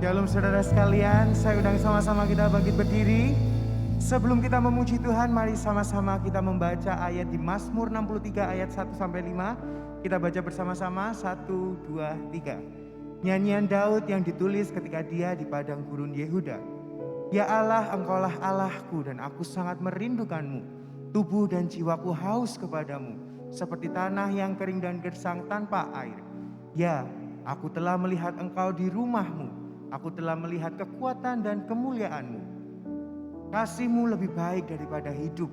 Shalom saudara sekalian, saya undang sama-sama kita bangkit berdiri. Sebelum kita memuji Tuhan, mari sama-sama kita membaca ayat di Mazmur 63 ayat 1-5. Kita baca bersama-sama, 1, 2, 3. Nyanyian Daud yang ditulis ketika dia di padang gurun Yehuda. Ya Allah, Engkaulah Allahku dan aku sangat merindukanmu. Tubuh dan jiwaku haus kepadamu, seperti tanah yang kering dan gersang tanpa air. Ya, aku telah melihat Engkau di rumahmu. Aku telah melihat kekuatan dan kemuliaan-Mu. Kasih-Mu lebih baik daripada hidup,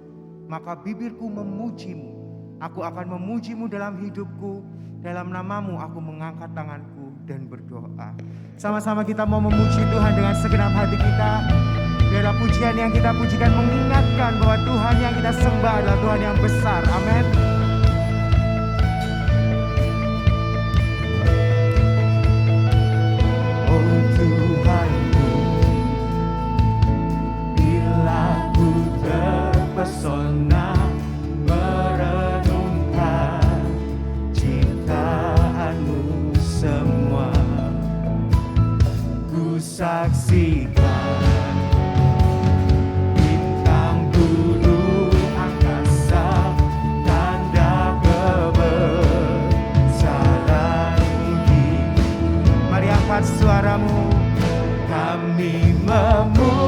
maka bibirku memuji-Mu. Aku akan memuji-Mu dalam hidupku, dalam nama-Mu aku mengangkat tanganku dan berdoa. Sama-sama kita mau memuji Tuhan dengan segenap hati kita. Biarlah pujian yang kita pujikan mengingatkan bahwa Tuhan yang kita sembah adalah Tuhan yang besar. Amin. Pesona merenungkan ciptaanmu semua, ku saksikan bintang bulu angkasa, tanda kebesaran-Mu. Mari angkat suaramu, kami memuji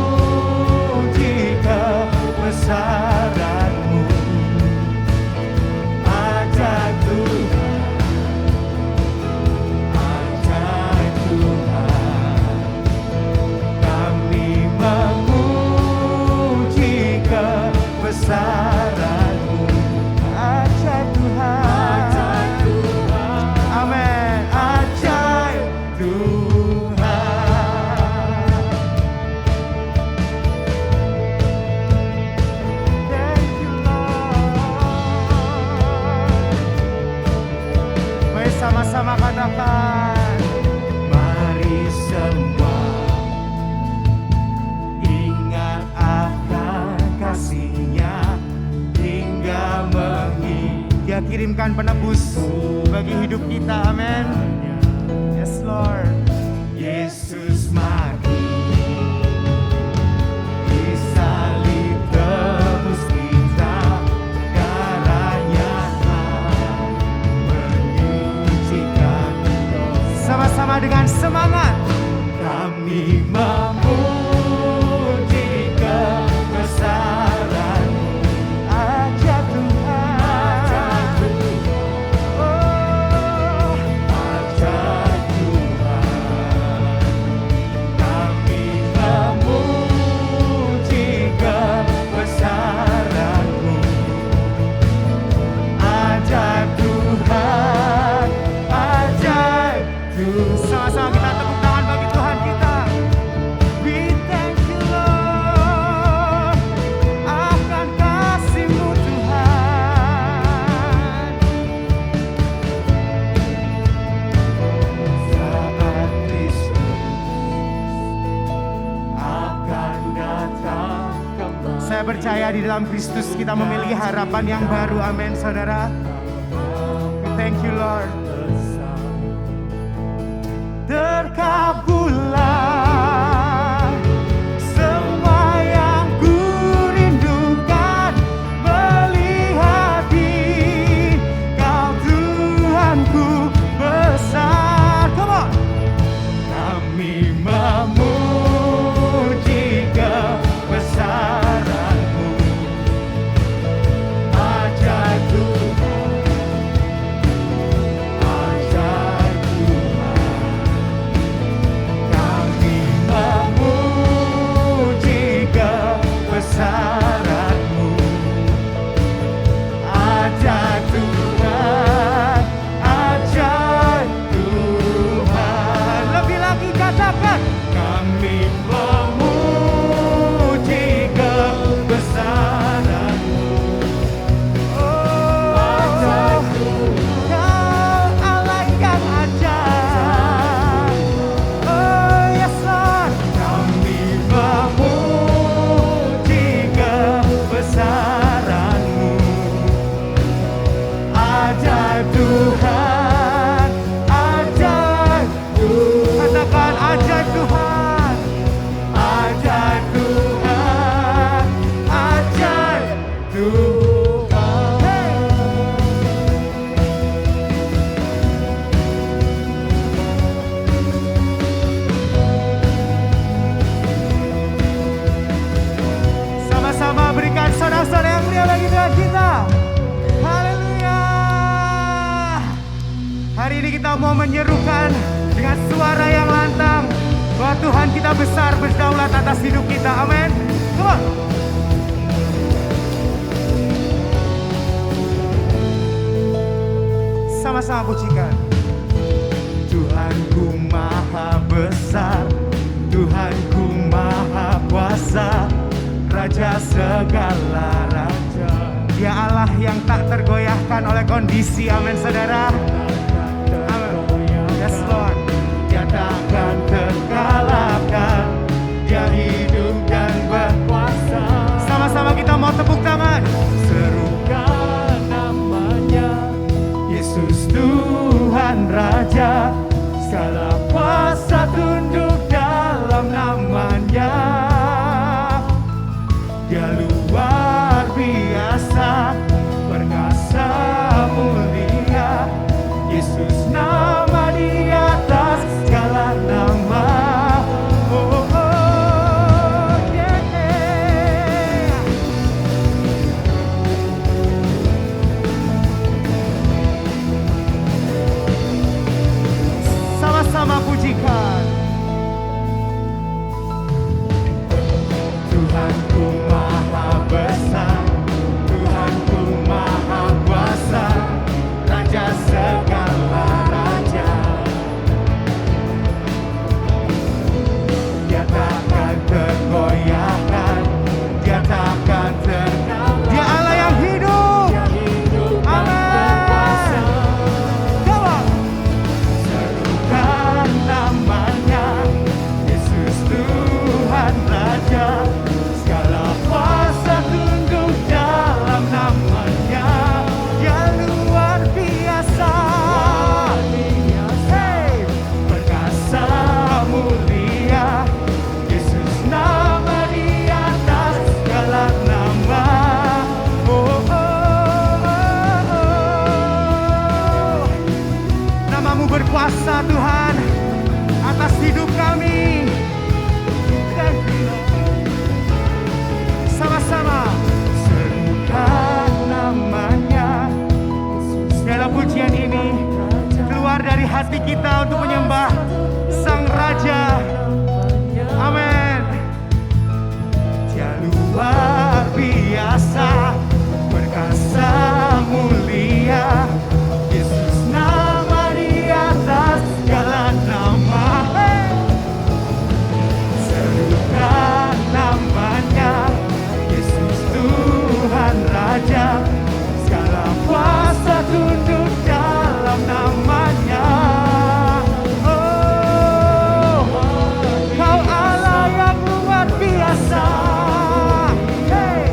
kebesaran-Mu, ajaib Tuhan, ajaib Tuhan. Kami memuji kebesaran-Mu, ajaib Tuhan, ajaib Tuhan. Amin, ajaib Tuhan. sama-sama katakan, mari semua ingat akan kasih-Nya hingga menghingga. Dia kirimkan penebus bagi hidup kita, amin. Yes Lord. Yesus mati di salib, tebus kita, darah-Nya menyucikan dosa. Sama-sama dengan semangat kami memuji kebesaran-Mu, ajaib Tuhan, ajaib Tuhan, oh ajaib Tuhan. Kami memuji kebesaran-Mu, ajaib Tuhan, ajaib Tuhan. sama-sama kita tepuk tangan bagi Tuhan kita. We thank you Lord akan kasih-Mu Tuhan. Saat Kristus akan datang kembali. Saya percaya di dalam Kristus kita memiliki harapan yang baru, amin saudara. Thank you Lord. Terkabullah semua yang ku rindukan, melihat Kau Tuhanku besar. Come on. Kami memuji kebesaran-Mu, ajaib Tuhan, ajaib Tuhan. kita mau menyerukan dengan suara yang lantang bahwa Tuhan kita besar berdaulat atas hidup kita. Amin. Come on. Sama-sama pujikan. Tuhanku maha besar, Tuhanku maha kuasa, Raja segala raja. Dia Allah yang tak tergoyahkan oleh kondisi. Amin saudara. Amin. Yes Lord. Dia takkan terkalahkan, Dia hidup dan berkuasa. Sama-sama kita mau tepuk tangan. Serukan namanya, Yesus Tuhan Raja. Segala kuasa tunduk dalam namanya. Dia luar biasa, perkasa mulia. Yesus nama di atas segala nama. Oh, oh, yeah. Sama-sama pujikan. Tuhanku maha besar, Tuhanku maha kuasa, Raja segala raja. Dia takkan tergoyahkan, Dia takkan terkalahkan. Dia Allah yang hidup. Dia hidup dan Amin. berkuasa. Come on. Serukan namanya, Yesus Tuhan Raja. Segala kuasa tunduk dalam namanya. Dia luar biasa. Hey, perkasa mulia. Yesus nama di atas segala nama. Oh, oh, oh, oh. Namamu berkuasa Tuhan atas hidup kami. Sama-sama Serukan namanya, segala pujian ini keluar dari hati kita untuk menyembah Sang Raja. Amin. Dia luar biasa, perkasa mulia. Yesus nama di atas segala nama. Serukan namanya, Yesus Tuhan Raja. Segala kuasa tunduk dalam namanya. Oh, Kau Allah yang luar biasa. Hey,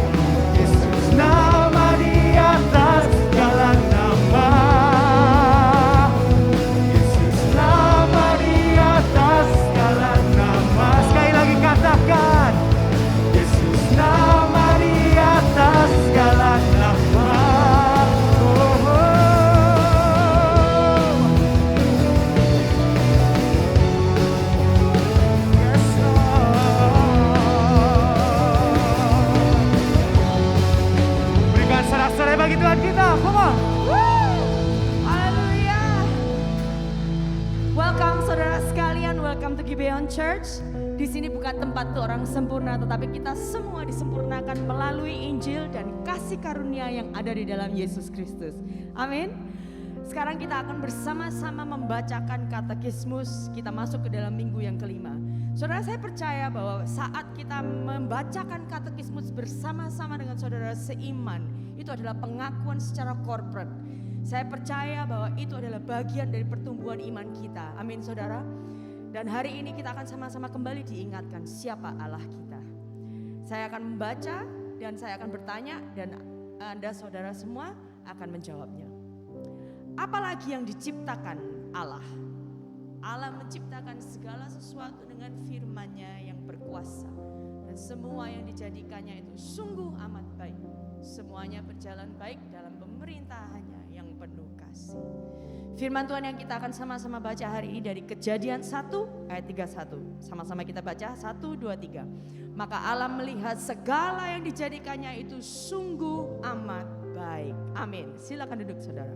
Yesus nama di atas segala nama. Yesus nama di atas segala nama. Sekali lagi katakan. Yesus nama di atas segala nama. Oh, oh. Yes, Lord. Berikan sorak-sorai bagi Tuhan kita. Come on. Haleluya. Welcome saudara sekalian, welcome to Gibeon Church. Di sini bukan tempat untuk orang sempurna, tetapi kita semua disempurnakan melalui Injil dan kasih karunia yang ada di dalam Yesus Kristus. Amin. Sekarang kita akan bersama-sama membacakan katekismus. Kita masuk ke dalam minggu yang kelima. Saudara, saya percaya bahwa saat kita membacakan katekismus bersama-sama dengan saudara seiman, itu adalah pengakuan secara corporate. Saya percaya bahwa itu adalah bagian dari pertumbuhan iman kita. Amin saudara. Dan hari ini kita akan sama-sama kembali diingatkan siapa Allah kita. Saya akan membaca dan saya akan bertanya dan Anda saudara semua akan menjawabnya. Apalagi yang diciptakan Allah? Allah menciptakan segala sesuatu dengan firman-Nya yang berkuasa. Dan semua yang dijadikannya itu sungguh amat baik. Semuanya berjalan baik dalam pemerintahannya yang penuh kasih. Firman Tuhan yang kita akan sama-sama baca hari ini dari Kejadian 1 ayat 31. Sama-sama kita baca 1, 2, 3. Maka Allah melihat segala yang dijadikannya itu sungguh amat baik. Amin. Silakan duduk saudara.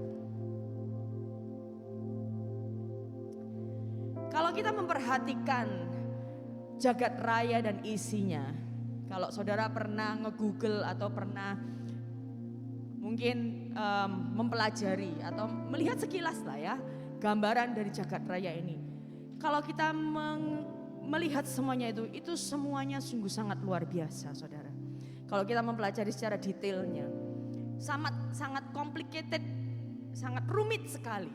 kita memperhatikan jagat raya dan isinya, kalau saudara pernah nge-google atau pernah mungkin mempelajari atau melihat sekilas lah ya gambaran dari jagat raya ini. Kalau kita melihat semuanya itu semuanya sungguh sangat luar biasa, saudara. Kalau kita mempelajari secara detailnya, sangat complicated, sangat rumit sekali.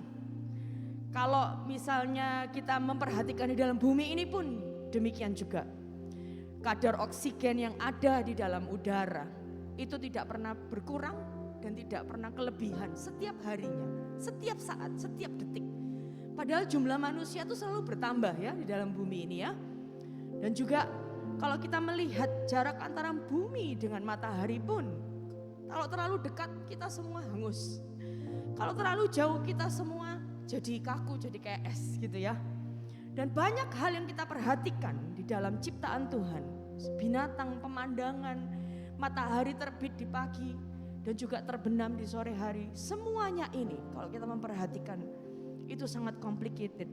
Kalau misalnya kita memperhatikan di dalam bumi ini pun demikian juga. Kadar oksigen yang ada di dalam udara itu tidak pernah berkurang dan tidak pernah kelebihan setiap harinya, setiap saat, setiap detik. Padahal jumlah manusia itu selalu bertambah ya di dalam bumi ini ya. Dan juga kalau kita melihat jarak antara bumi dengan matahari pun, kalau terlalu dekat kita semua hangus. Kalau terlalu jauh kita semua jadi kaku, jadi kayak es gitu ya. Dan banyak hal yang kita perhatikan di dalam ciptaan Tuhan. Binatang, pemandangan, matahari terbit di pagi dan juga terbenam di sore hari. Semuanya ini kalau kita memperhatikan itu sangat complicated.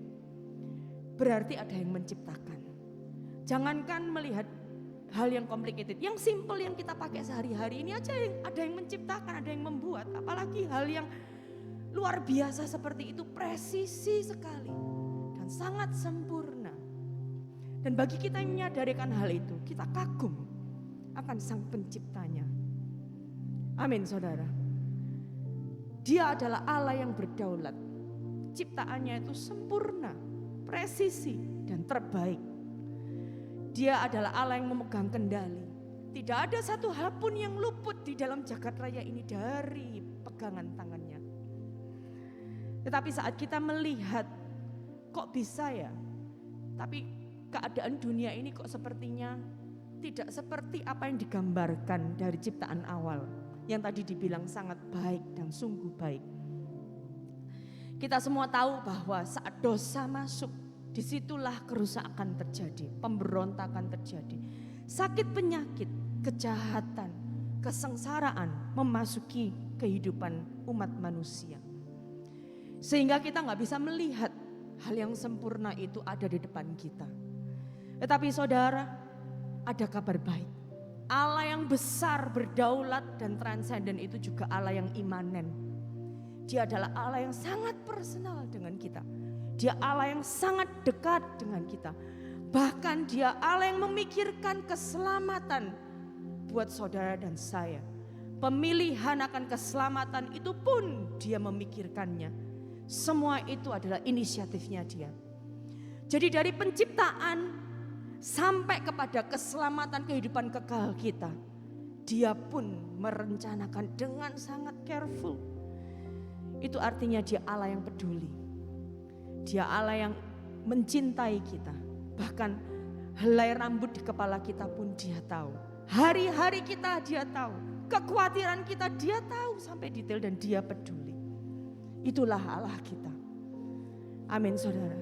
Berarti ada yang menciptakan. Jangankan melihat hal yang complicated, yang simple yang kita pakai sehari-hari ini aja yang ada yang menciptakan, ada yang membuat. Apalagi hal yang luar biasa seperti itu, presisi sekali dan sangat sempurna. Dan bagi kita yang menyadarikan hal itu, kita kagum akan Sang Penciptanya. Amin, saudara. Dia adalah Allah yang berdaulat. Ciptaannya itu sempurna, presisi dan terbaik. Dia adalah Allah yang memegang kendali. Tidak ada satu hal pun yang luput di dalam jagat raya ini dari pegangan tangannya. Tetapi saat kita melihat, kok bisa ya? Tapi keadaan dunia ini kok sepertinya tidak seperti apa yang digambarkan dari ciptaan awal. Yang tadi dibilang sangat baik dan sungguh baik. Kita semua tahu bahwa saat dosa masuk, disitulah kerusakan terjadi, pemberontakan terjadi. Sakit penyakit, kejahatan, kesengsaraan memasuki kehidupan umat manusia. Sehingga kita gak bisa melihat hal yang sempurna itu ada di depan kita. Tetapi saudara, ada kabar baik. Allah yang besar, berdaulat dan transenden itu juga Allah yang imanen. Dia adalah Allah yang sangat personal dengan kita. Dia Allah yang sangat dekat dengan kita. Bahkan dia Allah yang memikirkan keselamatan buat saudara dan saya. Pemilihan akan keselamatan itu pun dia memikirkannya. Semua itu adalah inisiatifnya dia. Jadi dari penciptaan sampai kepada keselamatan kehidupan kekal kita, dia pun merencanakan dengan sangat careful. Itu artinya dia Allah yang peduli. Dia Allah yang mencintai kita. Bahkan helai rambut di kepala kita pun dia tahu. Hari-hari kita dia tahu. Kekhawatiran kita dia tahu sampai detail dan dia peduli. Itulah Allah kita. Amin, saudara.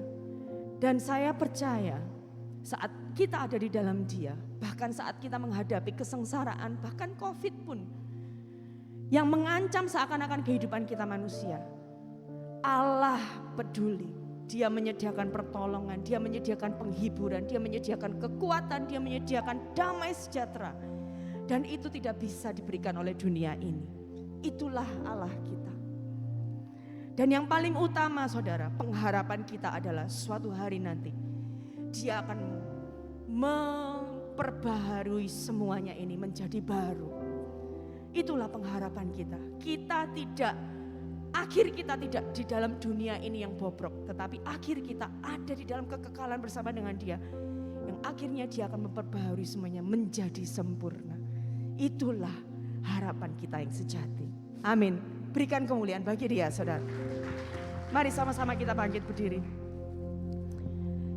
Dan saya percaya saat kita ada di dalam dia, bahkan saat kita menghadapi kesengsaraan, bahkan COVID pun yang mengancam seakan-akan kehidupan kita manusia, Allah peduli. Dia menyediakan pertolongan, dia menyediakan penghiburan, dia menyediakan kekuatan, dia menyediakan damai sejahtera. Dan itu tidak bisa diberikan oleh dunia ini. Itulah Allah kita. Dan yang paling utama saudara, pengharapan kita adalah suatu hari nanti dia akan memperbaharui semuanya ini menjadi baru. Itulah pengharapan kita. Akhir kita tidak di dalam dunia ini yang bobrok, tetapi akhir kita ada di dalam kekekalan bersama dengan dia. Yang akhirnya dia akan memperbaharui semuanya menjadi sempurna. Itulah harapan kita yang sejati. Amin. Berikan kemuliaan bagi dia, saudara. Mari sama-sama kita bangkit berdiri.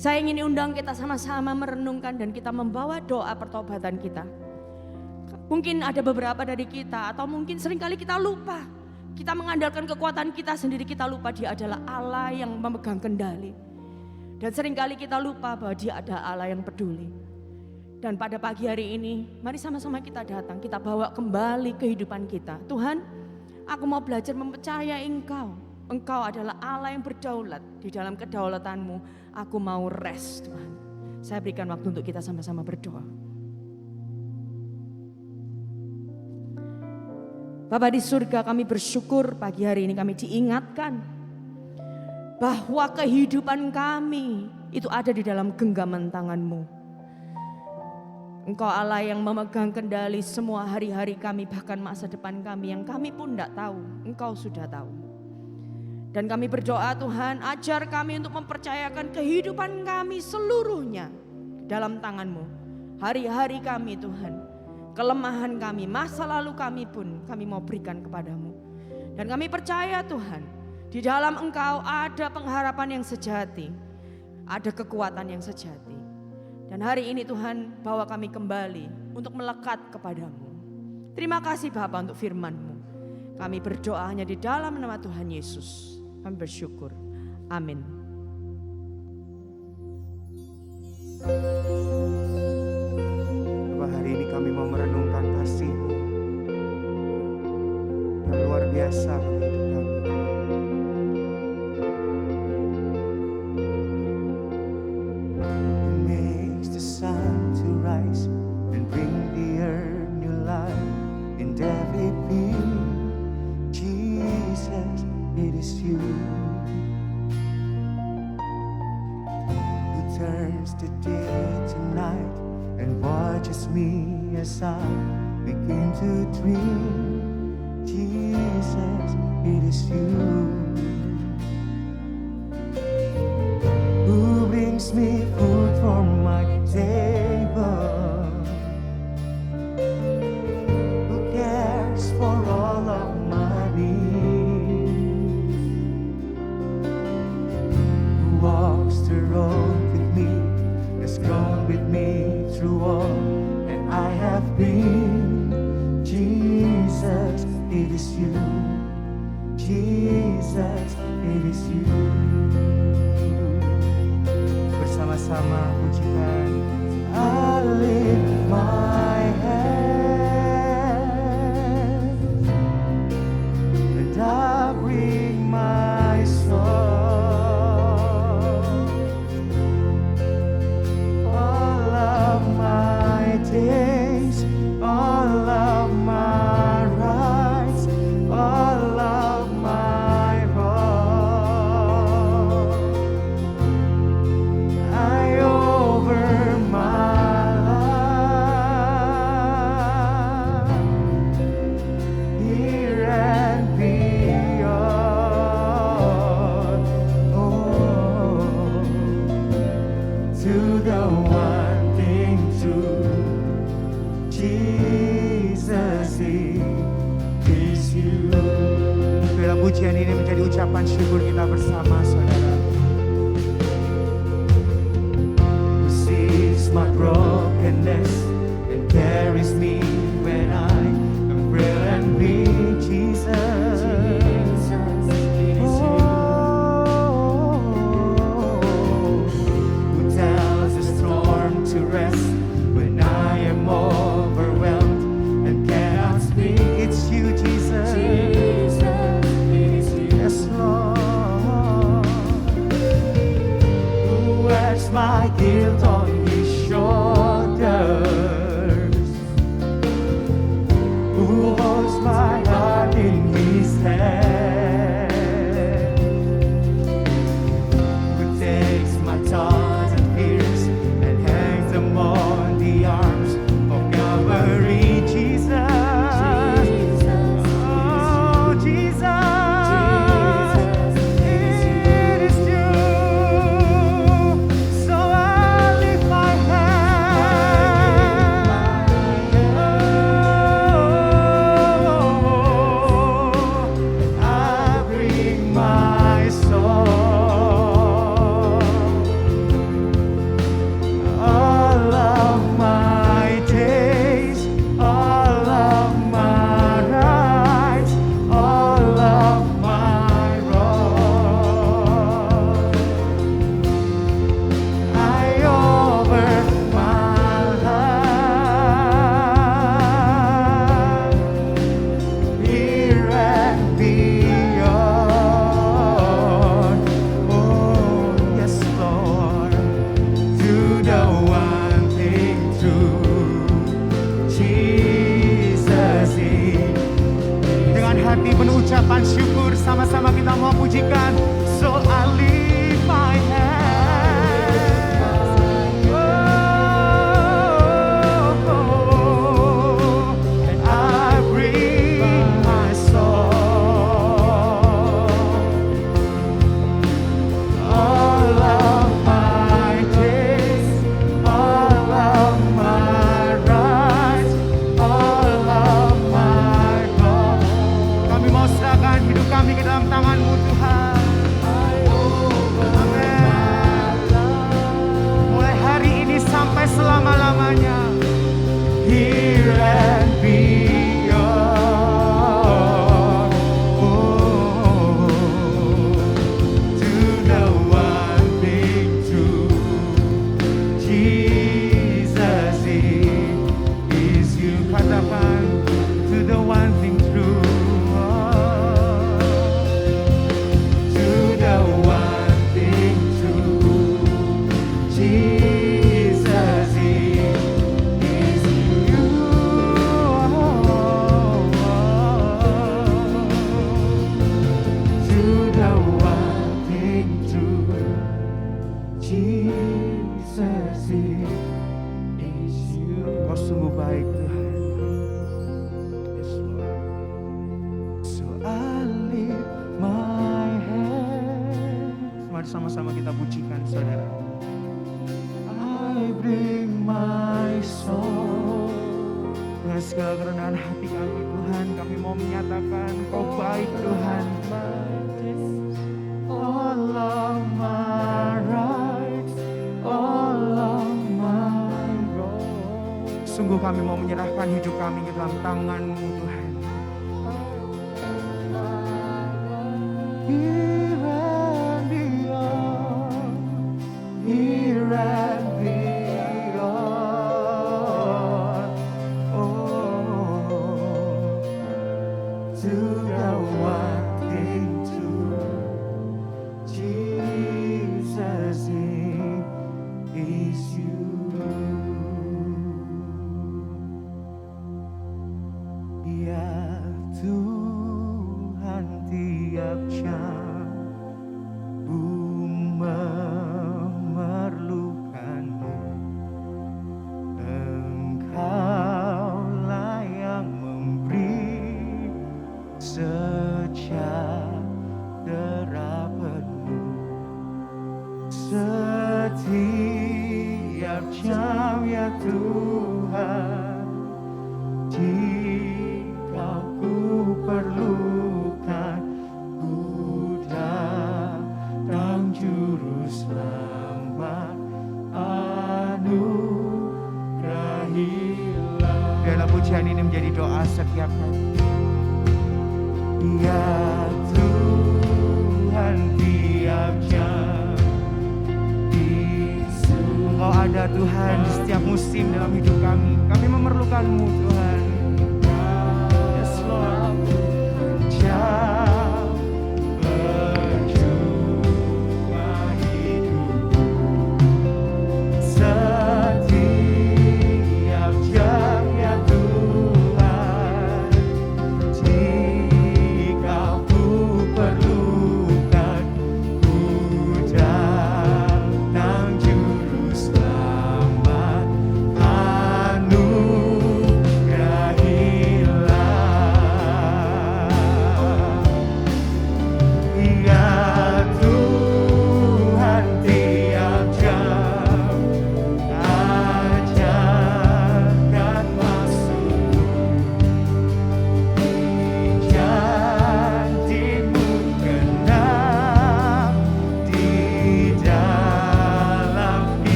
Saya ingin undang kita sama-sama merenungkan dan kita membawa doa pertobatan kita. Mungkin ada beberapa dari kita atau mungkin seringkali kita lupa. Kita mengandalkan kekuatan kita sendiri, kita lupa dia adalah Allah yang memegang kendali. Dan seringkali kita lupa bahwa dia ada Allah yang peduli. Dan pada pagi hari ini, mari sama-sama kita datang, kita bawa kembali kehidupan kita. Tuhan, aku mau belajar mempercayai Engkau. Engkau adalah Allah yang berdaulat. di dalam kedaulatan-Mu. Aku mau rest Tuhan. Saya berikan waktu untuk kita sama-sama berdoa. Bapa di surga, kami bersyukur pagi hari ini kami diingatkan bahwa kehidupan kami itu ada di dalam genggaman tangan-Mu. Engkau Allah yang memegang kendali semua hari-hari kami, bahkan masa depan kami yang kami pun tidak tahu, Engkau sudah tahu. Dan kami berdoa Tuhan, ajar kami untuk mempercayakan kehidupan kami seluruhnya dalam tangan-Mu. Hari-hari kami Tuhan, kelemahan kami, masa lalu kami pun kami mau berikan kepadamu. Dan kami percaya Tuhan, di dalam Engkau ada pengharapan yang sejati, ada kekuatan yang sejati. Dan hari ini Tuhan bawa kami kembali untuk melekat kepadamu. Terima kasih Bapa untuk firman-Mu. Kami berdoa hanya di dalam nama Tuhan Yesus. Kami bersyukur. Amin. Bapak, hari ini kami mau merenungkan kasih-Mu yang luar biasa bagi hidup kami. Who makes the sun to rise and bring the earth new life in every being? Jesus, it is you who turns the day to night and watches me as I begin to dream. Jesus, it is you who brings me food from my table, who cares for all of my needs, who walks the road with me, has gone with me through all that I have been. Jesus, it is you. Jesus, it is you. Bersama-sama pujikan. I lift my hands and I bring my song. All of my days, all of my rights, all of my wrongs, I over my life, here and beyond. Oh, to the one thing true, Jesus, it is you. Biarlah pujian ini menjadi ucapan syukur kita bersama, saudara. Who sees my brokenness and carries me when I am frail and weak. Jesus, oh, who tells the storm to rest when I am overwhelmed and cannot speak. It's you, Jesus. Yes, Lord. ucapan syukur, sama-sama kita mau pujikan. So I lift my hands, and I bring my song. All of my days, all of my rights, all of my wrongs. Kami mau serahkan hidup kami ke dalam tangan-Mu Tuhan. Amin. Mulai hari ini sampai selama-lamanya. Here and beyond. Oh, to the one thing true, Jesus is you. Katakan, to the one thing true. To the one thing true, Jesus is you. To the one thing true, Jesus is you. Kau sungguh baik Tuhan. Yes Lord. So I lift my hands. Mari sama-sama kita pujikan saudara. I bring my soul. Dengan segala kerendahan hati kami Tuhan, kami mau menyatakan Kau baik Tuhan. All of my rights, all of my wrongs. Sungguh kami mau menyerahkan hidup kami ke dalam tangan-Mu Tuhan. Here and beyond, here and beyond. Oh, to the one thing true, Jesus is you. Ya Tuhan, tiap jam ku memerlukan-Mu. Engkaulah yang memberi sejahtera penuh. Setiap jam ya Tuhan, jika ku perlukan, ku datang juru selamat, anugerahilah. Biarlah pujian ini menjadi doa setiap hari. Ya Tuhan, tiap jam Engkau ada Tuhan di setiap musim dalam hidup kami. Kami memerlukan-Mu Tuhan. Yes Lord. Jam percuma hidup, setiap jam ya Tuhan, jika ku perlukan, ku datang juru selamat,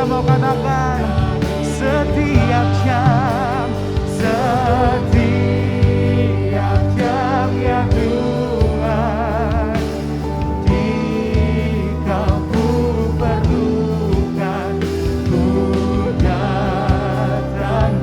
mau katakan setiap jam ya Tuhan, jika ku perlukan, ku datang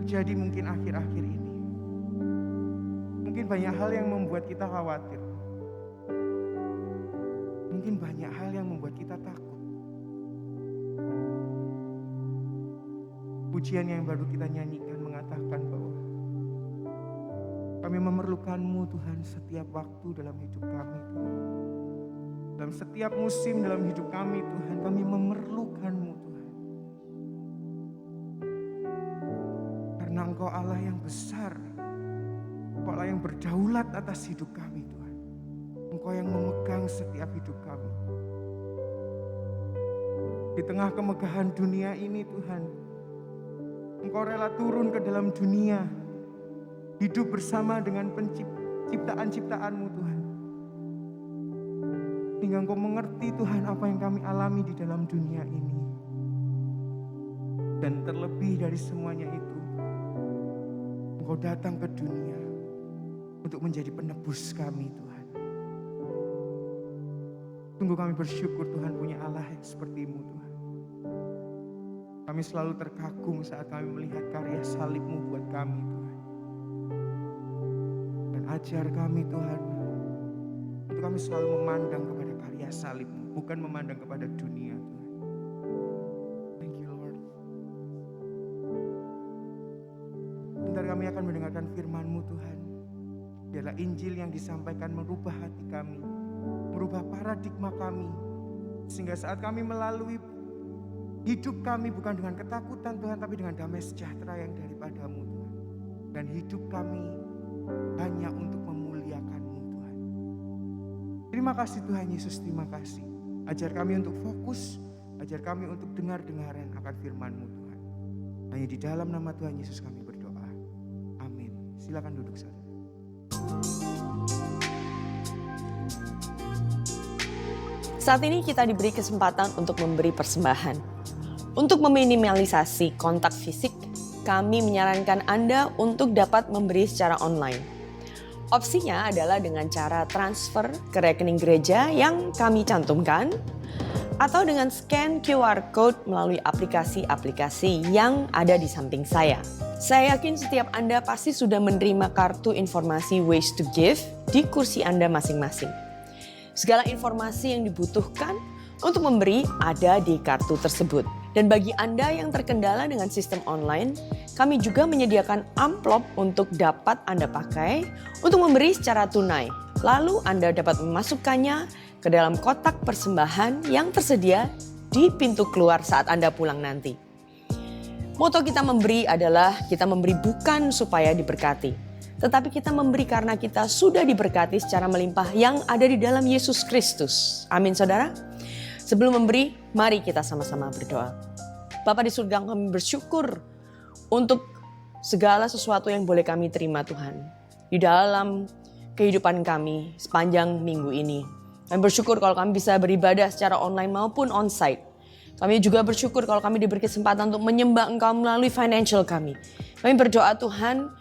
terjadi mungkin akhir-akhir ini. Mungkin banyak hal yang membuat kita khawatir. Mungkin banyak hal yang membuat kita takut. Pujian yang baru kita nyanyikan mengatakan bahwa kami memerlukan-Mu Tuhan setiap waktu dalam hidup kami Tuhan. Dalam setiap musim dalam hidup kami Tuhan, kami memerlukan-Mu Tuhan. Karena Engkau Allah yang besar, Engkau Allah yang berdaulat atas hidup kami Tuhan. Engkau yang memegang setiap hidup kami. Di tengah kemegahan dunia ini Tuhan, Engkau rela turun ke dalam dunia, hidup bersama dengan ciptaan-ciptaan-Mu Tuhan. Sehingga Engkau mengerti Tuhan apa yang kami alami di dalam dunia ini. Dan terlebih dari semuanya itu, Engkau datang ke dunia untuk menjadi penebus kami Tuhan. Sungguh kami bersyukur Tuhan punya Allah yang seperti-Mu Tuhan. Kami selalu terkagum saat kami melihat karya salib-Mu buat kami Tuhan. Dan ajar kami Tuhan, untuk kami selalu memandang kepada karya salib-Mu, bukan memandang kepada dunia Tuhan. Thank you Lord. Bentar kami akan mendengarkan firman-Mu Tuhan. Biarlah Injil yang disampaikan merubah hati kami, merubah paradigma kami. Sehingga saat kami melalui hidup kami bukan dengan ketakutan Tuhan, tapi dengan damai sejahtera yang daripada-Mu Tuhan. Dan hidup kami hanya untuk memuliakan-Mu Tuhan. Terima kasih Tuhan Yesus, terima kasih. Ajar kami untuk fokus, ajar kami untuk dengar-dengaran akan firman-Mu Tuhan. Hanya di dalam nama Tuhan Yesus kami berdoa. Amin. Silakan duduk saudara. Saat ini kita diberi kesempatan untuk memberi persembahan. Untuk meminimalisasi kontak fisik, kami menyarankan Anda untuk dapat memberi secara online. Opsinya adalah dengan cara transfer ke rekening gereja yang kami cantumkan, atau dengan scan QR Code melalui aplikasi-aplikasi yang ada di samping saya. Saya yakin setiap Anda pasti sudah menerima kartu informasi Ways to Give di kursi Anda masing-masing. Segala informasi yang dibutuhkan untuk memberi ada di kartu tersebut. Dan bagi Anda yang terkendala dengan sistem online, kami juga menyediakan amplop untuk dapat Anda pakai untuk memberi secara tunai. Lalu Anda dapat memasukkannya ke dalam kotak persembahan yang tersedia di pintu keluar saat Anda pulang nanti. Moto kita memberi adalah kita memberi bukan supaya diberkati, tetapi kita memberi karena kita sudah diberkati secara melimpah yang ada di dalam Yesus Kristus. Amin saudara. Sebelum memberi, mari kita sama-sama berdoa. Bapa di surga, kami bersyukur untuk segala sesuatu yang boleh kami terima Tuhan. Di dalam kehidupan kami sepanjang minggu ini. Kami bersyukur kalau kami bisa beribadah secara online maupun onsite. Kami juga bersyukur kalau kami diberi kesempatan untuk menyembah Engkau melalui financial kami. Kami berdoa Tuhan,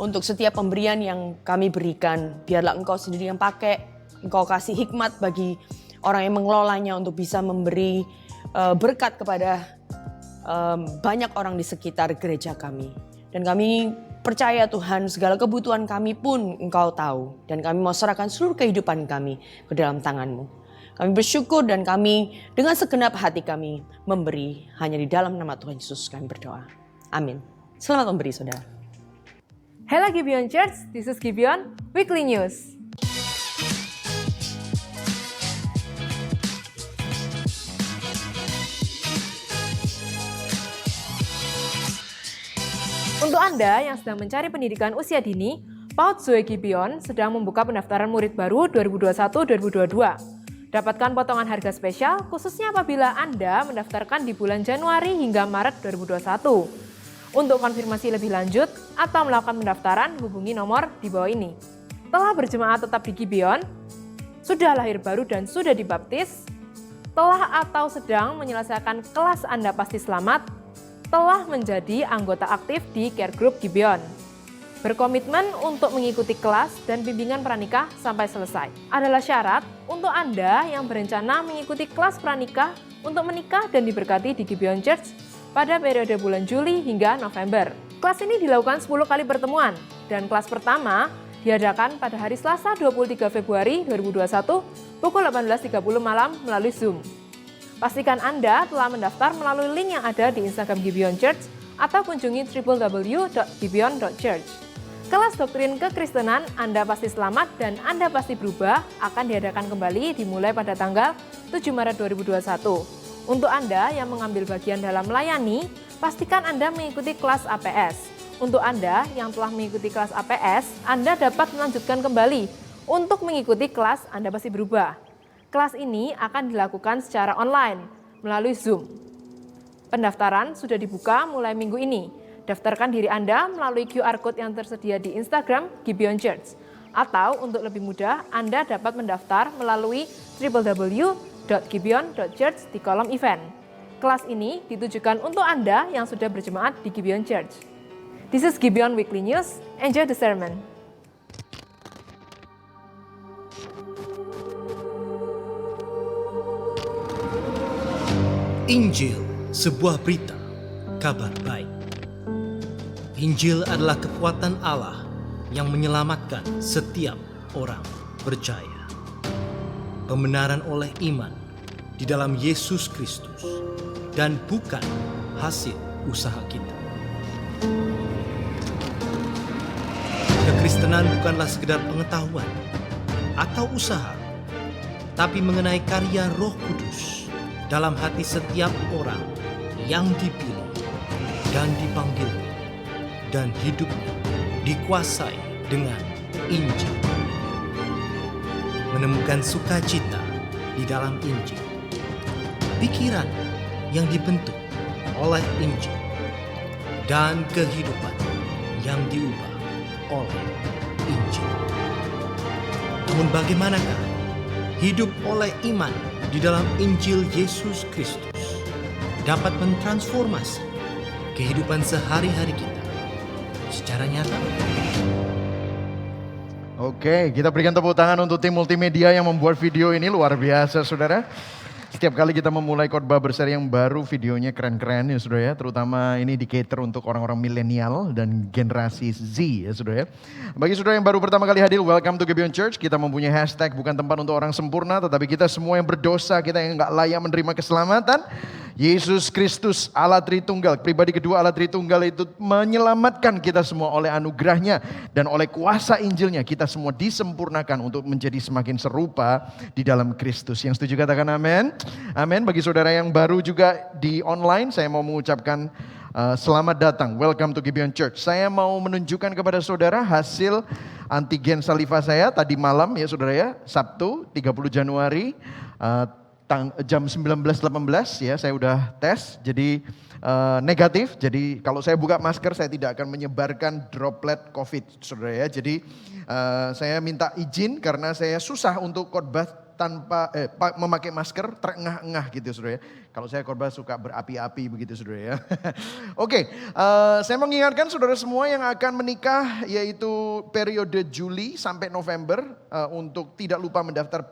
untuk setiap pemberian yang kami berikan, biarlah Engkau sendiri yang pakai, Engkau kasih hikmat bagi orang yang mengelolanya untuk bisa memberi berkat kepada banyak orang di sekitar gereja kami. Dan kami percaya Tuhan, segala kebutuhan kami pun Engkau tahu. Dan kami mau serahkan seluruh kehidupan kami ke dalam tangan-Mu. Kami bersyukur dan kami dengan segenap hati kami memberi hanya di dalam nama Tuhan Yesus kami berdoa. Amin. Selamat memberi saudara. Hello Gibeon Church, this is Gibeon Weekly News. Untuk Anda yang sedang mencari pendidikan usia dini, PAUD Zoe Gibeon sedang membuka pendaftaran murid baru 2021-2022. Dapatkan potongan harga spesial khususnya apabila Anda mendaftarkan di bulan Januari hingga Maret 2021. Untuk konfirmasi lebih lanjut atau melakukan pendaftaran, hubungi nomor di bawah ini. Telah berjemaat tetap di Gibeon, sudah lahir baru dan sudah dibaptis, telah atau sedang menyelesaikan kelas Anda pasti selamat, telah menjadi anggota aktif di Care Group Gibeon. Berkomitmen untuk mengikuti kelas dan bimbingan pranikah sampai selesai. Adalah syarat untuk Anda yang berencana mengikuti kelas pranikah untuk menikah dan diberkati di Gibeon Church pada periode bulan Juli hingga November. Kelas ini dilakukan 10 kali pertemuan, dan kelas pertama diadakan pada hari Selasa 23 Februari 2021 pukul 18.30 malam melalui Zoom. Pastikan Anda telah mendaftar melalui link yang ada di Instagram Gibeon Church atau kunjungi www.gibeon.church. Kelas doktrin kekristenan Anda pasti selamat dan Anda pasti berubah akan diadakan kembali dimulai pada tanggal 7 Maret 2021. Untuk Anda yang mengambil bagian dalam melayani, pastikan Anda mengikuti kelas APS. Untuk Anda yang telah mengikuti kelas APS, Anda dapat melanjutkan kembali untuk mengikuti kelas Anda pasti berubah. Kelas ini akan dilakukan secara online melalui Zoom. Pendaftaran sudah dibuka mulai minggu ini. Daftarkan diri Anda melalui QR Code yang tersedia di Instagram Gibeon Church. Atau untuk lebih mudah, Anda dapat mendaftar melalui www.gibeon.church di kolom event. Kelas ini ditujukan untuk Anda yang sudah berjemaat di Gibeon Church. This is Gibeon Weekly News. Enjoy the sermon. Injil, sebuah berita, kabar baik. Injil adalah kekuatan Allah yang menyelamatkan setiap orang percaya. Pembenaran oleh iman di dalam Yesus Kristus dan bukan hasil usaha kita. Kekristenan bukanlah sekedar pengetahuan atau usaha, tapi mengenai karya Roh Kudus dalam hati setiap orang yang dipilih dan dipanggil dan hidupnya dikuasai dengan Injil. Menemukan sukacita di dalam Injil, pikiran yang dibentuk oleh Injil, dan kehidupan yang diubah oleh Injil. Namun bagaimanakah hidup oleh iman di dalam Injil Yesus Kristus dapat mentransformasi kehidupan sehari-hari kita secara nyata? Oke, kita berikan tepuk tangan untuk tim multimedia yang membuat video ini, luar biasa saudara. Setiap kali kita memulai khotbah berseri yang baru, videonya keren-keren ya saudara ya. Terutama ini di cater untuk orang-orang milenial dan generasi Z ya saudara ya. Bagi saudara yang baru pertama kali hadir, welcome to Gibeon Church. Kita mempunyai hashtag bukan tempat untuk orang sempurna, tetapi kita semua yang berdosa, kita yang gak layak menerima keselamatan. Yesus Kristus Allah Tritunggal, pribadi kedua Allah Tritunggal itu menyelamatkan kita semua oleh anugerahnya dan oleh kuasa Injilnya. Kita semua disempurnakan untuk menjadi semakin serupa di dalam Kristus. Yang setuju katakan amin. Amin. Bagi saudara yang baru juga di online, saya mau mengucapkan selamat datang. Welcome to Gibeon Church. Saya mau menunjukkan kepada saudara hasil antigen saliva saya tadi malam ya saudara ya. Sabtu 30 Januari. Jam 19.18 ya saya udah tes jadi negatif. Jadi kalau saya buka masker saya tidak akan menyebarkan droplet COVID saudara ya. Jadi saya minta izin karena saya susah untuk khotbah tanpa memakai masker terengah-engah gitu saudara ya. Kalau saya khotbah suka berapi-api begitu saudara ya. Oke, saya mengingatkan saudara semua yang akan menikah yaitu periode Juli sampai November untuk tidak lupa mendaftar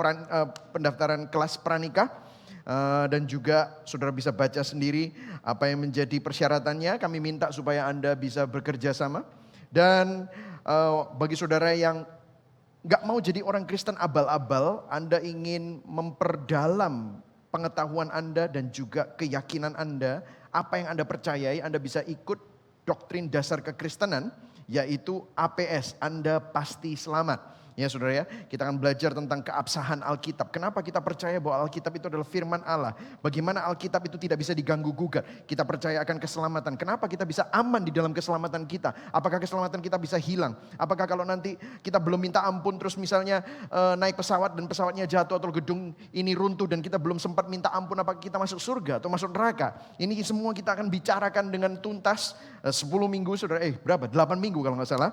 pendaftaran kelas pranikah. Dan juga saudara bisa baca sendiri apa yang menjadi persyaratannya. Kami minta supaya Anda bisa bekerja sama. Dan bagi saudara yang gak mau jadi orang Kristen abal-abal, Anda ingin memperdalam pengetahuan Anda dan juga keyakinan Anda, apa yang Anda percayai, Anda bisa ikut doktrin dasar kekristenan, yaitu APS, Anda pasti selamat. Ya saudara ya, kita akan belajar tentang keabsahan Alkitab. Kenapa kita percaya bahwa Alkitab itu adalah firman Allah? Bagaimana Alkitab itu tidak bisa diganggu gugat? Kita percaya akan keselamatan. Kenapa kita bisa aman di dalam keselamatan kita? Apakah keselamatan kita bisa hilang? Apakah kalau nanti kita belum minta ampun terus misalnya naik pesawat dan pesawatnya jatuh atau gedung ini runtuh dan kita belum sempat minta ampun, apakah kita masuk surga atau masuk neraka? Ini semua kita akan bicarakan dengan tuntas 10 minggu saudara, berapa? 8 minggu kalau nggak salah.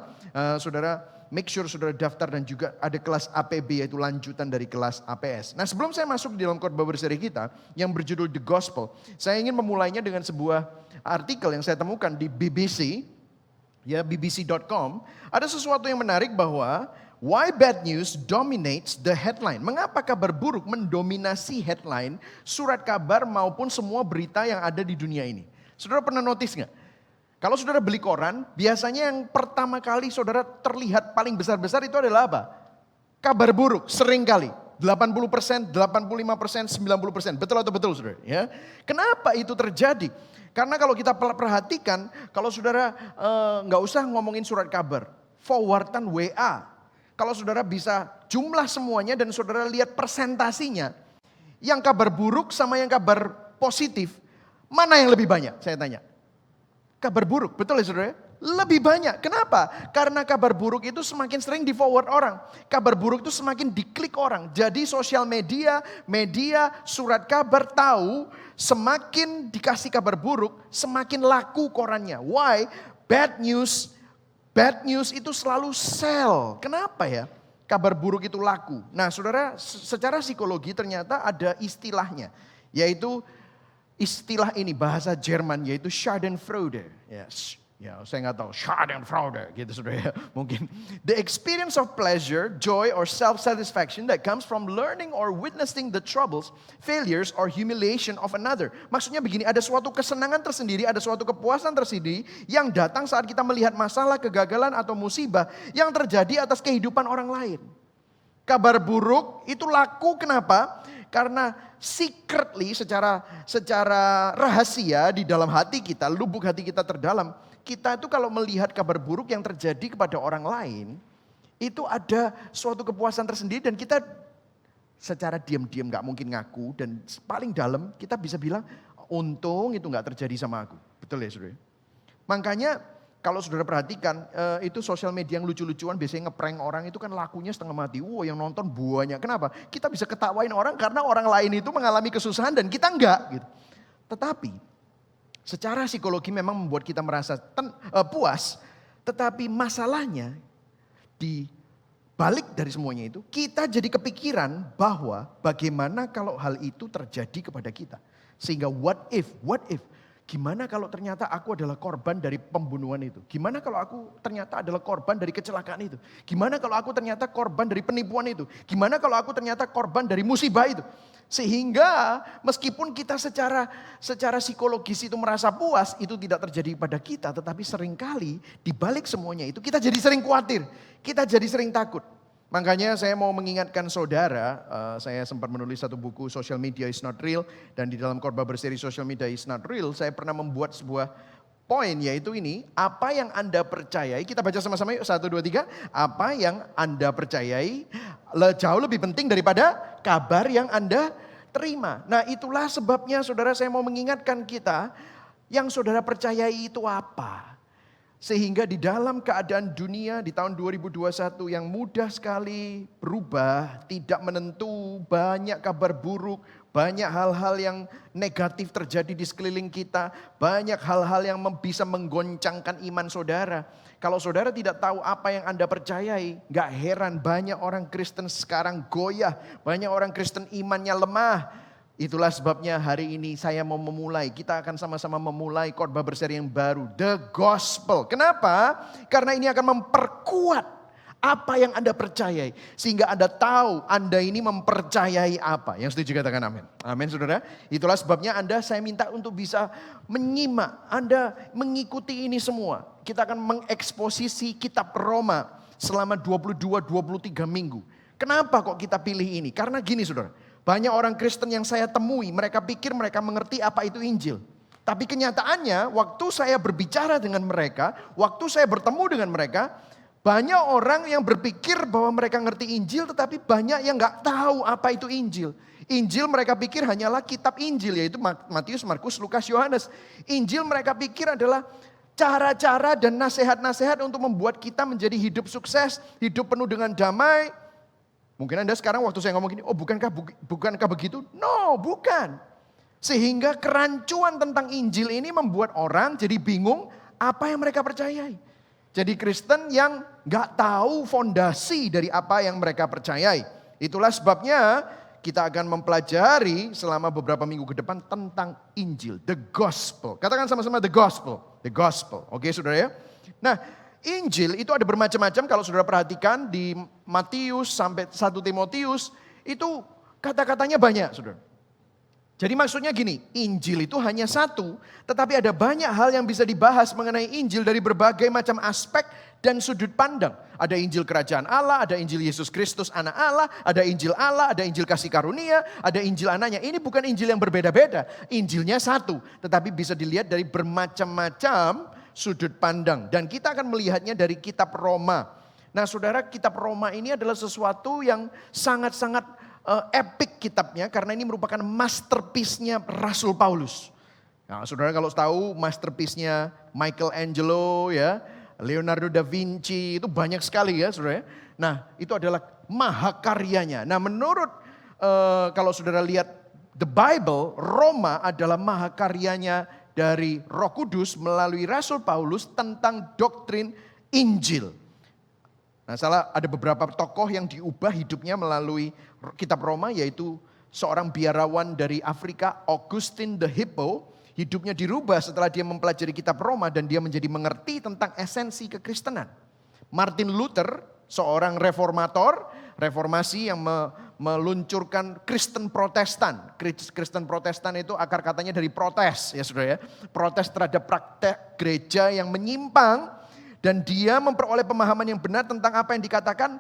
Saudara, make sure saudara daftar dan juga ada kelas APB yaitu lanjutan dari kelas APS. Nah sebelum saya masuk di dalam khotbah berseri kita yang berjudul The Gospel, saya ingin memulainya dengan sebuah artikel yang saya temukan di BBC, ya bbc.com. Ada sesuatu yang menarik bahwa why bad news dominates the headline. Mengapa kabar buruk mendominasi headline surat kabar maupun semua berita yang ada di dunia ini? Saudara pernah notice nggak? Kalau saudara beli koran, biasanya yang pertama kali saudara terlihat paling besar-besar itu adalah apa? Kabar buruk, sering kali. 80%, 85%, 90%. Betul atau betul saudara? Ya. Kenapa itu terjadi? Karena kalau kita perhatikan, kalau saudara nggak usah ngomongin surat kabar, forwardan WA. Kalau saudara bisa jumlah semuanya dan saudara lihat persentasinya, yang kabar buruk sama yang kabar positif, mana yang lebih banyak? Saya tanya. Kabar buruk, betul ya saudara? Lebih banyak. Kenapa? Karena kabar buruk itu semakin sering di forward orang. Kabar buruk itu semakin diklik orang. Jadi sosial media, surat kabar tahu semakin dikasih kabar buruk, semakin laku korannya. Why? Bad news itu selalu sell. Kenapa ya? Kabar buruk itu laku. Nah saudara, secara psikologi ternyata ada istilahnya. Yaitu istilah ini bahasa Jerman yaitu Schadenfreude. Ya, saya nggak tahu Schadenfreude gitu saudara ya. Mungkin the experience of pleasure, joy or self-satisfaction that comes from learning or witnessing the troubles, failures or humiliation of another. Maksudnya begini, ada suatu kesenangan tersendiri, ada suatu kepuasan tersendiri yang datang saat kita melihat masalah, kegagalan atau musibah yang terjadi atas kehidupan orang lain. Kabar buruk itu laku kenapa? Karena secretly secara rahasia di dalam hati kita, lubuk hati kita terdalam, kita itu kalau melihat kabar buruk yang terjadi kepada orang lain, itu ada suatu kepuasan tersendiri dan kita secara diam-diam gak mungkin ngaku dan paling dalam kita bisa bilang, untung itu gak terjadi sama aku. Betul ya saudara? Makanya kalau saudara perhatikan, itu sosial media yang lucu-lucuan biasanya ngeprank orang itu kan lakunya setengah mati. Wow, yang nonton banyak. Kenapa? Kita bisa ketawain orang karena orang lain itu mengalami kesusahan dan kita enggak. Gitu. Tetapi secara psikologi memang membuat kita merasa puas. Tetapi masalahnya di balik dari semuanya itu, kita jadi kepikiran bahwa bagaimana kalau hal itu terjadi kepada kita. Sehingga what if? Gimana kalau ternyata aku adalah korban dari pembunuhan itu? Gimana kalau aku ternyata adalah korban dari kecelakaan itu? Gimana kalau aku ternyata korban dari penipuan itu? Gimana kalau aku ternyata korban dari musibah itu? Sehingga meskipun kita secara psikologis itu merasa puas, itu tidak terjadi pada kita. Tetapi seringkali di balik semuanya itu kita jadi sering khawatir, kita jadi sering takut. Makanya saya mau mengingatkan saudara, saya sempat menulis satu buku Social Media is Not Real. Dan di dalam khotbah berseri Social Media is Not Real, saya pernah membuat sebuah poin yaitu ini, apa yang Anda percayai, kita baca sama-sama yuk, 1, 2, 3. Apa yang Anda percayai jauh lebih penting daripada kabar yang Anda terima. Nah itulah sebabnya saudara saya mau mengingatkan kita, yang saudara percayai itu apa? Sehingga di dalam keadaan dunia di tahun 2021 yang mudah sekali berubah, tidak menentu, banyak kabar buruk, banyak hal-hal yang negatif terjadi di sekeliling kita, banyak hal-hal yang bisa menggoncangkan iman saudara. Kalau saudara tidak tahu apa yang Anda percayai, gak heran banyak orang Kristen sekarang goyah, banyak orang Kristen imannya lemah. Itulah sebabnya hari ini saya mau memulai, kita akan sama-sama memulai khotbah berseri yang baru, The Gospel. Kenapa? Karena ini akan memperkuat apa yang Anda percayai. Sehingga Anda tahu Anda ini mempercayai apa. Yang setuju katakan amin. Amin saudara. Itulah sebabnya saya minta untuk bisa menyimak, Anda mengikuti ini semua. Kita akan mengeksposisi kitab Roma selama 22-23 minggu. Kenapa kok kita pilih ini? Karena gini saudara. Banyak orang Kristen yang saya temui, mereka pikir mereka mengerti apa itu Injil. Tapi kenyataannya waktu saya berbicara dengan mereka, waktu saya bertemu dengan mereka, banyak orang yang berpikir bahwa mereka ngerti Injil tetapi banyak yang gak tahu apa itu Injil. Injil mereka pikir hanyalah kitab Injil yaitu Matius, Markus, Lukas, Yohanes. Injil mereka pikir adalah cara-cara dan nasihat-nasihat untuk membuat kita menjadi hidup sukses, hidup penuh dengan damai. Mungkin Anda sekarang waktu saya ngomong gini, oh bukankah begitu? No, bukan. Sehingga kerancuan tentang Injil ini membuat orang jadi bingung apa yang mereka percayai. Jadi Kristen yang gak tahu fondasi dari apa yang mereka percayai. Itulah sebabnya kita akan mempelajari selama beberapa minggu ke depan tentang Injil, the Gospel. Katakan sama-sama the Gospel, the Gospel. Oke saudara ya. Nah, Injil itu ada bermacam-macam kalau saudara perhatikan di Matius sampai 1 Timotius itu kata-katanya banyak saudara. Jadi maksudnya gini, Injil itu hanya satu, tetapi ada banyak hal yang bisa dibahas mengenai Injil dari berbagai macam aspek dan sudut pandang. Ada Injil kerajaan Allah, ada Injil Yesus Kristus anak Allah, ada Injil kasih karunia, ada Injil anaknya. Ini bukan Injil yang berbeda-beda, Injilnya satu, tetapi bisa dilihat dari bermacam-macam sudut pandang. Dan kita akan melihatnya dari kitab Roma. Nah saudara, kitab Roma ini adalah sesuatu yang sangat-sangat epic kitabnya karena ini merupakan masterpiece-nya Rasul Paulus. Nah, saudara kalau tahu masterpiece-nya Michelangelo ya, Leonardo da Vinci itu banyak sekali ya, saudara. Nah, itu adalah mahakaryanya. Nah, menurut kalau saudara lihat the Bible, Roma adalah mahakaryanya dari Roh Kudus melalui Rasul Paulus tentang doktrin Injil. Nah, ada beberapa tokoh yang diubah hidupnya melalui kitab Roma, yaitu seorang biarawan dari Afrika, Augustine the Hippo. Hidupnya dirubah setelah dia mempelajari kitab Roma dan dia menjadi mengerti tentang esensi kekristenan. Martin Luther, seorang reformasi yang meluncurkan Kristen Protestan. Kristen Protestan itu akar katanya dari protes ya saudara ya. Protes terhadap praktek gereja yang menyimpang. Dan dia memperoleh pemahaman yang benar tentang apa yang dikatakan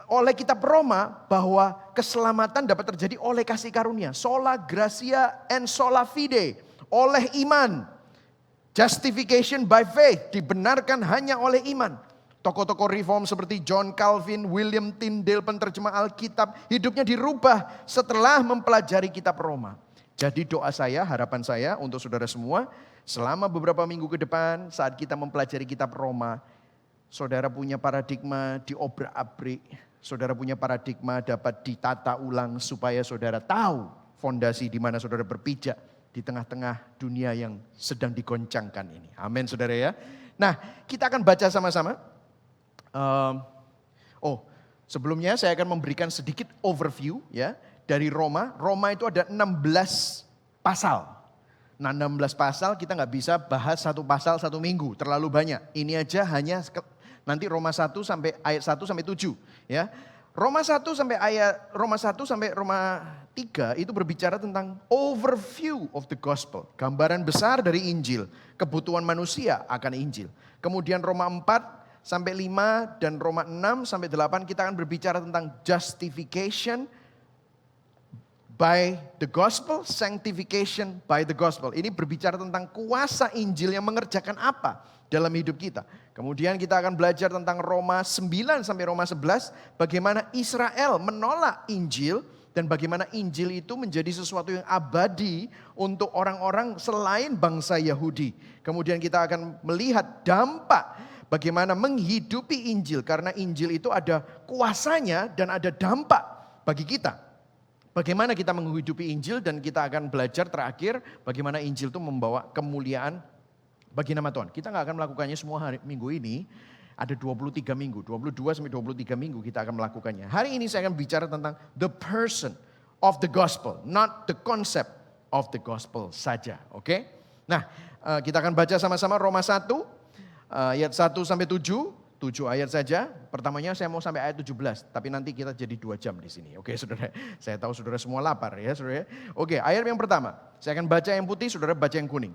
oleh kitab Roma bahwa keselamatan dapat terjadi oleh kasih karunia. Sola gratia and sola fide, oleh iman. Justification by faith, dibenarkan hanya oleh iman. Tokoh-tokoh reform seperti John Calvin, William Tyndale, penterjemah Alkitab, hidupnya dirubah setelah mempelajari kitab Roma. Jadi doa saya, harapan saya untuk saudara semua, selama beberapa minggu ke depan saat kita mempelajari kitab Roma, saudara punya paradigma diobrak-abrik, saudara punya paradigma dapat ditata ulang supaya saudara tahu fondasi di mana saudara berpijak di tengah-tengah dunia yang sedang digoncangkan ini. Amin saudara ya. Nah kita akan baca sama-sama. Sebelumnya saya akan memberikan sedikit overview ya dari Roma. Roma itu ada 16 pasal. Nah 16 pasal kita nggak bisa bahas satu pasal satu minggu, terlalu banyak. Ini aja hanya nanti Roma 1 sampai ayat 1 sampai 7 ya. Roma 1 sampai Roma 3 itu berbicara tentang overview of the gospel, gambaran besar dari Injil, kebutuhan manusia akan Injil. Kemudian Roma 4 sampai 5 dan Roma 6 sampai 8 kita akan berbicara tentang justification by the gospel, sanctification by the gospel. Ini berbicara tentang kuasa Injil yang mengerjakan apa dalam hidup kita. Kemudian kita akan belajar tentang Roma 9 sampai Roma 11, bagaimana Israel menolak Injil dan bagaimana Injil itu menjadi sesuatu yang abadi untuk orang-orang selain bangsa Yahudi. Kemudian kita akan melihat dampak bagaimana menghidupi Injil, karena Injil itu ada kuasanya dan ada dampak bagi kita. Bagaimana kita menghidupi Injil, dan kita akan belajar terakhir bagaimana Injil itu membawa kemuliaan bagi nama Tuhan. Kita nggak akan melakukannya semua hari minggu ini, ada 23 minggu, 22 sampai 23 minggu kita akan melakukannya. Hari ini saya akan bicara tentang the person of the gospel, not the concept of the gospel saja, oke? Nah, kita akan baca sama-sama Roma 1 ayat 1 sampai 7 ayat saja. Pertamanya saya mau sampai ayat 17, tapi nanti kita jadi 2 jam di sini. Oke, saudara. Saya tahu saudara semua lapar ya, saudara. Oke, ayat yang pertama. Saya akan baca yang putih, saudara baca yang kuning.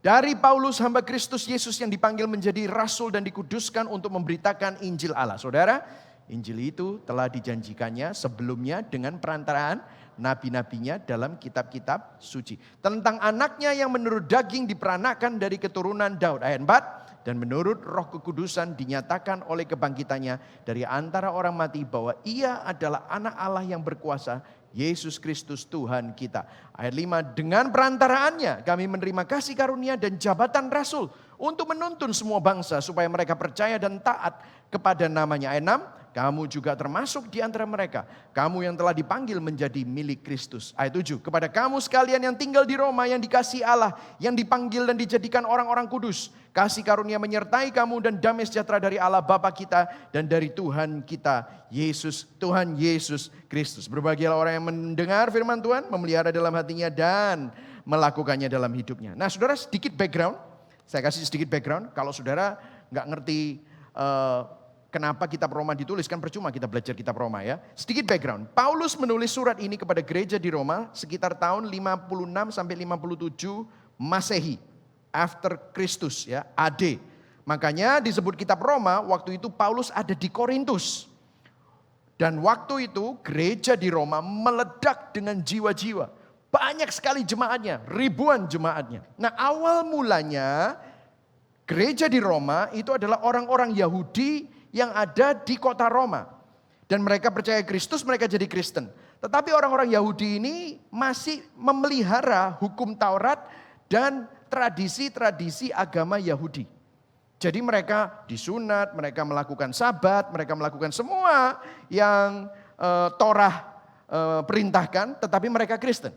Dari Paulus hamba Kristus Yesus yang dipanggil menjadi rasul dan dikuduskan untuk memberitakan Injil Allah. Saudara, Injil itu telah dijanjikannya sebelumnya dengan perantaraan nabi-nabinya dalam kitab-kitab suci. Tentang anaknya yang menurut daging diperanakan dari keturunan Daud. Ayat 4. Dan menurut Roh Kekudusan dinyatakan oleh kebangkitannya dari antara orang mati bahwa ia adalah anak Allah yang berkuasa, Yesus Kristus Tuhan kita. Ayat 5, dengan perantaraannya kami menerima kasih karunia dan jabatan rasul untuk menuntun semua bangsa supaya mereka percaya dan taat kepada namanya. Ayat 6, kamu juga termasuk di antara mereka. Kamu yang telah dipanggil menjadi milik Kristus. Ayat 7. Kepada kamu sekalian yang tinggal di Roma yang dikasihi Allah. Yang dipanggil dan dijadikan orang-orang kudus. Kasih karunia menyertai kamu dan damai sejahtera dari Allah Bapa kita. Dan dari Tuhan kita Tuhan Yesus Kristus. Berbahagialah orang yang mendengar firman Tuhan. Memelihara dalam hatinya dan melakukannya dalam hidupnya. Nah saudara, sedikit background. Saya kasih sedikit background. Kalau saudara nggak ngerti Kenapa kitab Roma ditulis? Kan percuma kita belajar kitab Roma ya. Sedikit background. Paulus menulis surat ini kepada gereja di Roma sekitar tahun 56 sampai 57 Masehi. After Kristus ya, AD. Makanya disebut kitab Roma, waktu itu Paulus ada di Korintus. Dan waktu itu gereja di Roma meledak dengan jiwa-jiwa. Banyak sekali jemaatnya, ribuan jemaatnya. Nah awal mulanya gereja di Roma itu adalah orang-orang Yahudi yang ada di kota Roma. Dan mereka percaya Kristus, mereka jadi Kristen. Tetapi orang-orang Yahudi ini masih memelihara hukum Taurat dan tradisi-tradisi agama Yahudi. Jadi mereka disunat, mereka melakukan sabat, mereka melakukan semua yang Torah perintahkan, tetapi mereka Kristen.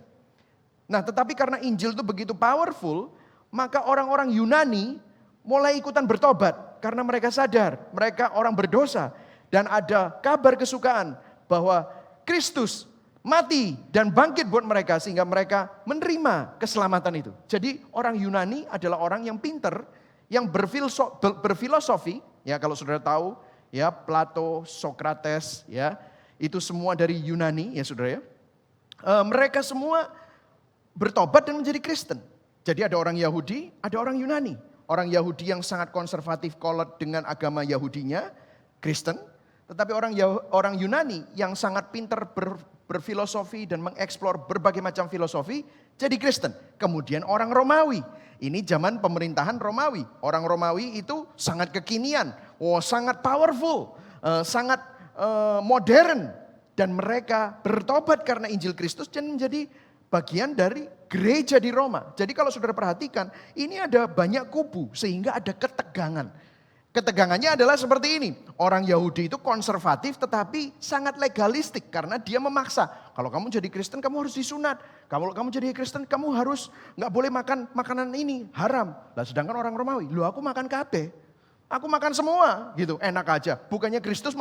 Nah tetapi karena Injil itu begitu powerful, maka orang-orang Yunani mulai ikutan bertobat. Karena mereka sadar, mereka orang berdosa. Dan ada kabar kesukaan bahwa Kristus mati dan bangkit buat mereka. Sehingga mereka menerima keselamatan itu. Jadi orang Yunani adalah orang yang pinter, yang berfilosofi. Ya kalau saudara tahu, ya Plato, Socrates, ya itu semua dari Yunani ya saudara ya. Mereka semua bertobat dan menjadi Kristen. Jadi ada orang Yahudi, ada orang Yunani. Orang Yahudi yang sangat konservatif kolot dengan agama Yahudinya, Kristen. Tetapi orang Yunani yang sangat pintar berfilosofi dan mengeksplor berbagai macam filosofi, jadi Kristen. Kemudian orang Romawi, ini zaman pemerintahan Romawi. Orang Romawi itu sangat kekinian, sangat powerful, sangat modern. Dan mereka bertobat karena Injil Kristus dan menjadi bagian dari gereja di Roma. Jadi kalau saudara perhatikan, ini ada banyak kubu sehingga ada ketegangan. Ketegangannya adalah seperti ini. Orang Yahudi itu konservatif tetapi sangat legalistik karena dia memaksa. Kalau kamu jadi Kristen kamu harus disunat. Kalau kamu jadi Kristen kamu harus nggak boleh makan makanan ini, haram. Lah sedangkan orang Romawi, aku makan kabeh. Aku makan semua gitu, enak aja. Bukannya Kristus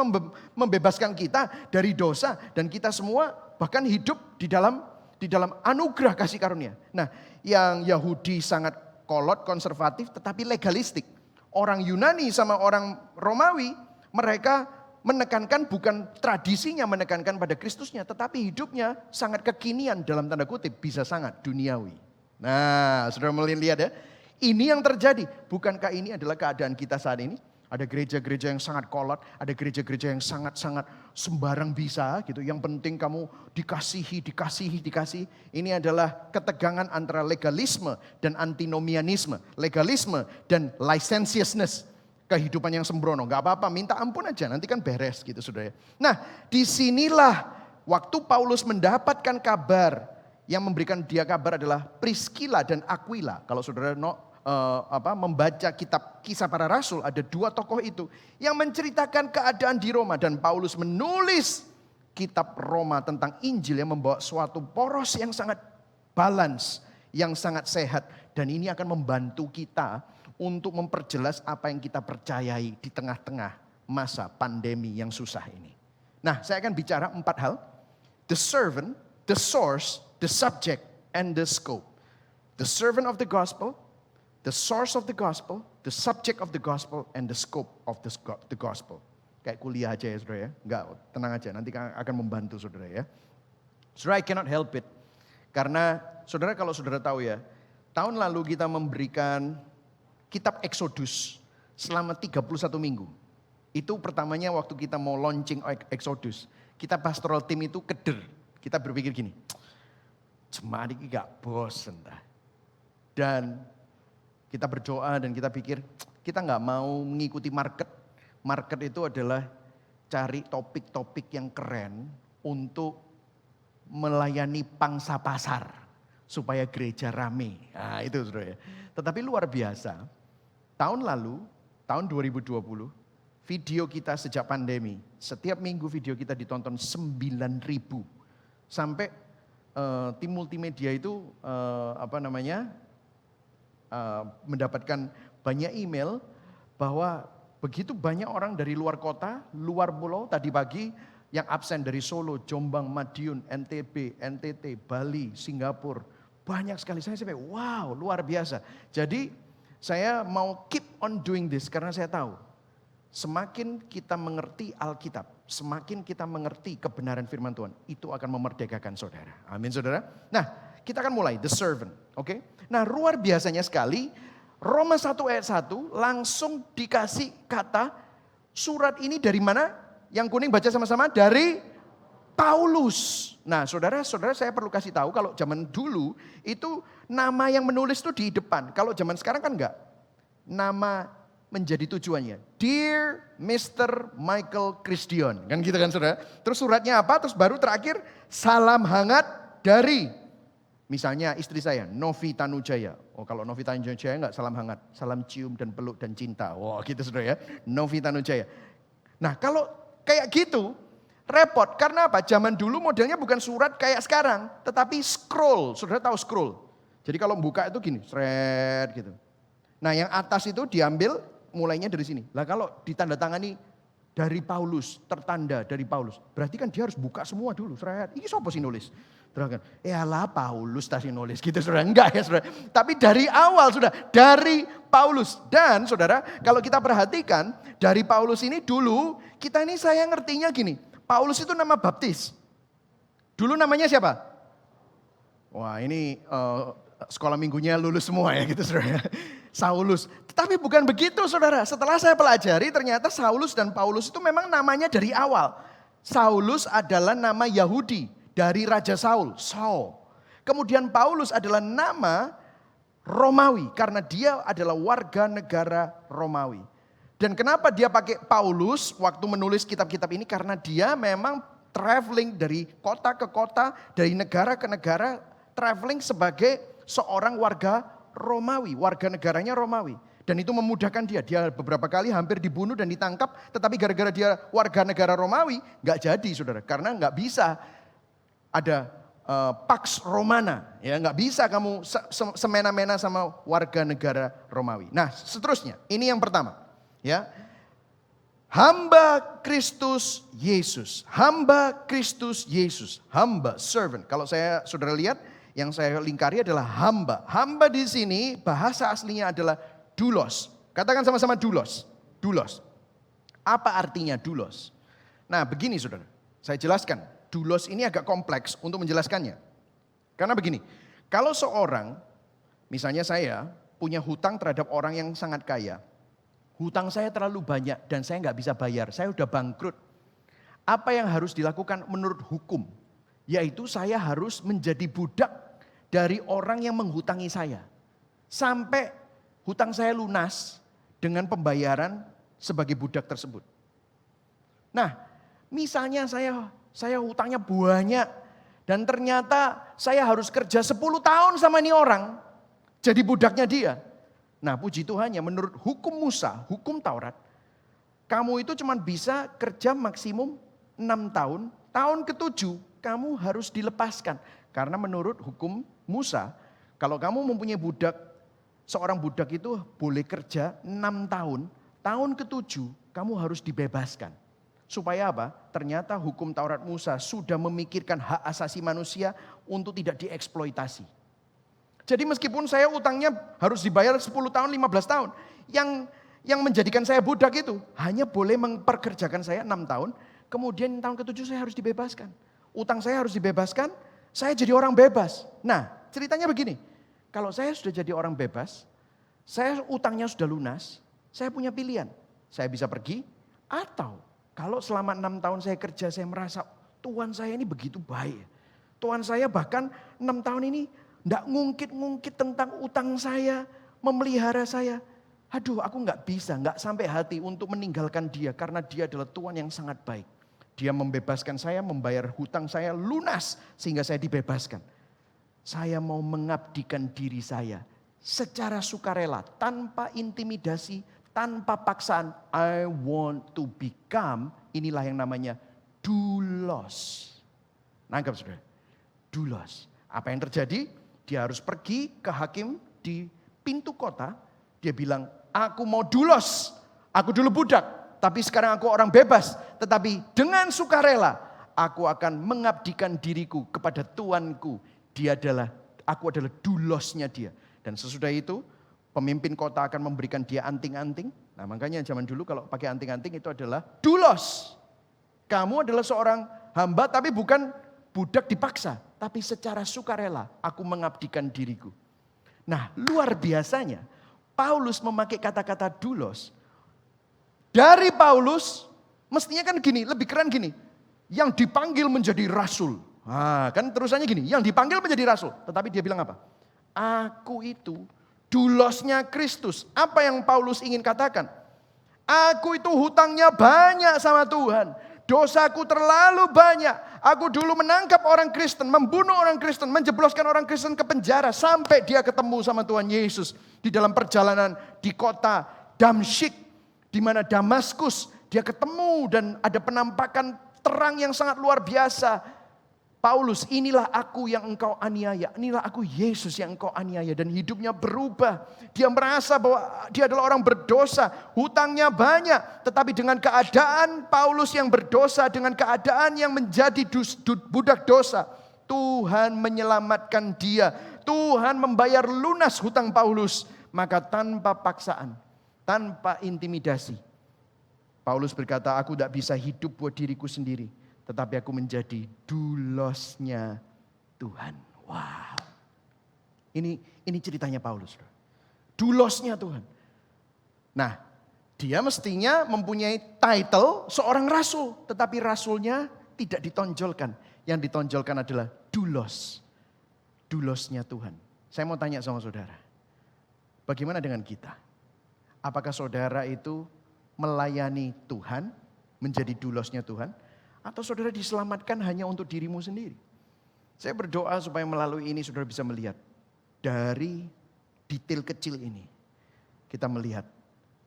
membebaskan kita dari dosa dan kita semua bahkan hidup di dalam anugerah kasih karunia. Nah, yang Yahudi sangat kolot, konservatif, tetapi legalistik. Orang Yunani sama orang Romawi, mereka menekankan bukan tradisinya menekankan pada Kristusnya, tetapi hidupnya sangat kekinian dalam tanda kutip, bisa sangat duniawi. Nah, saudara melihat ya, ini yang terjadi. Bukankah ini adalah keadaan kita saat ini? Ada gereja-gereja yang sangat kolot, ada gereja-gereja yang sangat-sangat sembarang bisa gitu. Yang penting kamu dikasihi. Ini adalah ketegangan antara legalisme dan antinomianisme. Legalisme dan licentiousness. Kehidupan yang sembrono. Gak apa-apa, minta ampun aja, nanti kan beres gitu saudara. Nah disinilah waktu Paulus mendapatkan kabar, yang memberikan dia kabar adalah Priscilla dan Aquila. Kalau saudara membaca kitab Kisah Para Rasul, ada dua tokoh itu yang menceritakan keadaan di Roma, dan Paulus menulis kitab Roma tentang Injil yang membawa suatu poros yang sangat balance, yang sangat sehat, dan ini akan membantu kita untuk memperjelas apa yang kita percayai di tengah-tengah masa pandemi yang susah ini. Nah, saya akan bicara 4 hal: the servant, the source, the subject, and the scope. The servant of the gospel, the source of the gospel, the subject of the gospel, and the scope of the gospel. Kayak kuliah aja ya saudara ya. Enggak, tenang aja, nanti akan membantu saudara ya. Saudara, I cannot help it. Karena saudara, kalau saudara tahu ya, tahun lalu kita memberikan kitab Exodus selama 31 minggu. Itu pertamanya waktu kita mau launching Exodus. Kita pastoral team itu keder. Kita berpikir gini, jemaat ini gak bosen dah. Dan kita berdoa dan kita pikir kita nggak mau mengikuti market. Market itu adalah cari topik-topik yang keren untuk melayani pangsa pasar supaya gereja rame. Nah itu saudara ya. Tetapi luar biasa, tahun lalu, tahun 2020, video kita sejak pandemi, setiap minggu video kita ditonton 9.000. Sampai tim multimedia itu mendapatkan banyak email bahwa begitu banyak orang dari luar kota, luar pulau, tadi pagi yang absen dari Solo, Jombang, Madiun, NTB, NTT, Bali, Singapura. Banyak sekali, saya sampai wow luar biasa. Jadi saya mau keep on doing this karena saya tahu semakin kita mengerti Alkitab, semakin kita mengerti kebenaran firman Tuhan, itu akan memerdekakan saudara. Amin saudara. Nah, kita akan mulai the servant, oke? Nah, luar biasanya sekali Roma 1 ayat 1 langsung dikasih kata surat ini dari mana? Yang kuning baca sama-sama, dari Paulus. Nah, saudara-saudara, saya perlu kasih tahu kalau zaman dulu itu nama yang menulis itu di depan. Kalau zaman sekarang kan enggak. Nama menjadi tujuannya. Dear Mr. Michael Christian. Kan gitu kan saudara. Terus suratnya apa? Terus baru terakhir salam hangat dari, misalnya istri saya, Novi Tanujaya. Oh, kalau Novi Tanujaya enggak salam hangat. Salam cium dan peluk dan cinta. Wah, gitu saudara ya. Novi Tanujaya. Nah, kalau kayak gitu repot. Karena apa? Zaman dulu modelnya bukan surat kayak sekarang. Tetapi scroll. Saudara tahu scroll? Jadi kalau buka itu gini. Seret gitu. Nah, yang atas itu diambil mulainya dari sini. Lah kalau ditandatangani dari Paulus, tertanda dari Paulus. Berarti kan dia harus buka semua dulu. Seret. Ini siapa sih nulis? Terus kan, lah Paulus tadi nulis gitu saudara. Enggak ya saudara. Tapi dari awal sudah, dari Paulus. Dan saudara, kalau kita perhatikan dari Paulus ini dulu, kita ini saya ngertinya gini. Paulus itu nama baptis. Dulu namanya siapa? Wah ini sekolah minggunya lulus semua ya gitu saudara. Saulus. Tetapi bukan begitu saudara. Setelah saya pelajari ternyata Saulus dan Paulus itu memang namanya dari awal. Saulus adalah nama Yahudi dari Raja Saul. Saul. Kemudian Paulus adalah nama Romawi karena dia adalah warga negara Romawi. Dan kenapa dia pakai Paulus waktu menulis kitab-kitab ini? Karena dia memang traveling dari kota ke kota, dari negara ke negara, traveling sebagai seorang warga Romawi, warga negaranya Romawi. Dan itu memudahkan dia. Dia beberapa kali hampir dibunuh dan ditangkap, tetapi gara-gara dia warga negara Romawi, nggak jadi saudara. Karena nggak bisa ada Pax Romana, ya nggak bisa kamu semena-mena sama warga negara Romawi. Nah seterusnya, ini yang pertama. Ya, hamba Kristus Yesus, hamba Kristus Yesus, hamba servant. Kalau saya saudara lihat, yang saya lingkari adalah hamba. Hamba di sini bahasa aslinya adalah doulos. Katakan sama-sama doulos. Doulos. Apa artinya doulos? Nah, begini saudara, saya jelaskan. Doulos ini agak kompleks untuk menjelaskannya. Karena begini, kalau seorang, misalnya saya punya hutang terhadap orang yang sangat kaya. Hutang saya terlalu banyak dan saya nggak bisa bayar, saya udah bangkrut. Apa yang harus dilakukan menurut hukum? Yaitu saya harus menjadi budak dari orang yang menghutangi saya. Sampai hutang saya lunas dengan pembayaran sebagai budak tersebut. Nah, misalnya saya hutangnya banyak dan ternyata saya harus kerja 10 tahun sama ini orang. Jadi budaknya dia. Nah, puji Tuhannya menurut hukum Musa, hukum Taurat, kamu itu cuma bisa kerja maksimum 6 tahun. Tahun ke-7 kamu harus dilepaskan. Karena menurut hukum Musa, kalau kamu mempunyai budak, seorang budak itu boleh kerja 6 tahun. Tahun ke-7 kamu harus dibebaskan. Supaya apa? Ternyata hukum Taurat Musa sudah memikirkan hak asasi manusia untuk tidak dieksploitasi. Jadi meskipun saya utangnya harus dibayar 10 tahun, 15 tahun. Yang menjadikan saya budak itu hanya boleh memperkerjakan saya 6 tahun. Kemudian tahun ke-7 saya harus dibebaskan. Utang saya harus dibebaskan, saya jadi orang bebas. Nah ceritanya begini, kalau saya sudah jadi orang bebas, saya utangnya sudah lunas, saya punya pilihan. Saya bisa pergi atau kalau selama 6 tahun saya kerja saya merasa Tuhan saya ini begitu baik. Tuhan saya bahkan 6 tahun ini enggak ngungkit-ngungkit tentang utang saya, memelihara saya. Aduh aku enggak bisa, enggak sampai hati untuk meninggalkan dia karena dia adalah Tuhan yang sangat baik. Dia membebaskan saya, membayar hutang saya lunas sehingga saya dibebaskan. Saya mau mengabdikan diri saya secara sukarela, tanpa intimidasi, tanpa paksaan. I want to become, inilah yang namanya doulos. Nangkap saudara? Doulos. Apa yang terjadi? Dia harus pergi ke hakim di pintu kota. Dia bilang, aku mau doulos, aku dulu budak. Tapi sekarang aku orang bebas, tetapi dengan sukarela aku akan mengabdikan diriku kepada Tuanku. Aku adalah doulosnya dia. Dan sesudah itu pemimpin kota akan memberikan dia anting-anting Nah makanya zaman dulu kalau pakai anting-anting itu adalah doulos. Kamu adalah seorang hamba tapi bukan budak dipaksa. Tapi secara sukarela aku mengabdikan diriku. Nah luar biasanya Paulus memakai kata-kata doulos. Dari Paulus mestinya kan gini, lebih keren gini. Yang dipanggil menjadi rasul. Nah, kan terusannya gini, yang dipanggil menjadi rasul. Tetapi dia bilang apa? Aku itu doulosnya Kristus. Apa yang Paulus ingin katakan? Aku itu hutangnya banyak sama Tuhan. Dosaku terlalu banyak. Aku dulu menangkap orang Kristen, membunuh orang Kristen, menjebloskan orang Kristen ke penjara. Sampai dia ketemu sama Tuhan Yesus. Di dalam perjalanan di kota Damsyik. Di mana Damaskus. Dia ketemu dan ada penampakan terang yang sangat luar biasa. Paulus, inilah aku yang engkau aniaya. Inilah aku Yesus yang engkau aniaya. Dan hidupnya berubah. Dia merasa bahwa dia adalah orang berdosa. Hutangnya banyak. Tetapi dengan keadaan Paulus yang berdosa. Dengan keadaan yang menjadi budak dosa. Tuhan menyelamatkan dia. Tuhan membayar lunas hutang Paulus. Maka tanpa paksaan. Tanpa intimidasi. Paulus berkata, aku tidak bisa hidup buat diriku sendiri. Tetapi aku menjadi doulosnya Tuhan. Wow. Ini ceritanya Paulus. Doulosnya Tuhan. Nah, dia mestinya mempunyai title seorang rasul. Tetapi rasulnya tidak ditonjolkan. Yang ditonjolkan adalah doulos. Doulosnya Tuhan. Saya mau tanya sama saudara. Bagaimana dengan kita? Apakah saudara itu melayani Tuhan? Menjadi doulosnya Tuhan? Atau saudara diselamatkan hanya untuk dirimu sendiri? Saya berdoa supaya melalui ini saudara bisa melihat. Dari detail kecil ini. Kita melihat.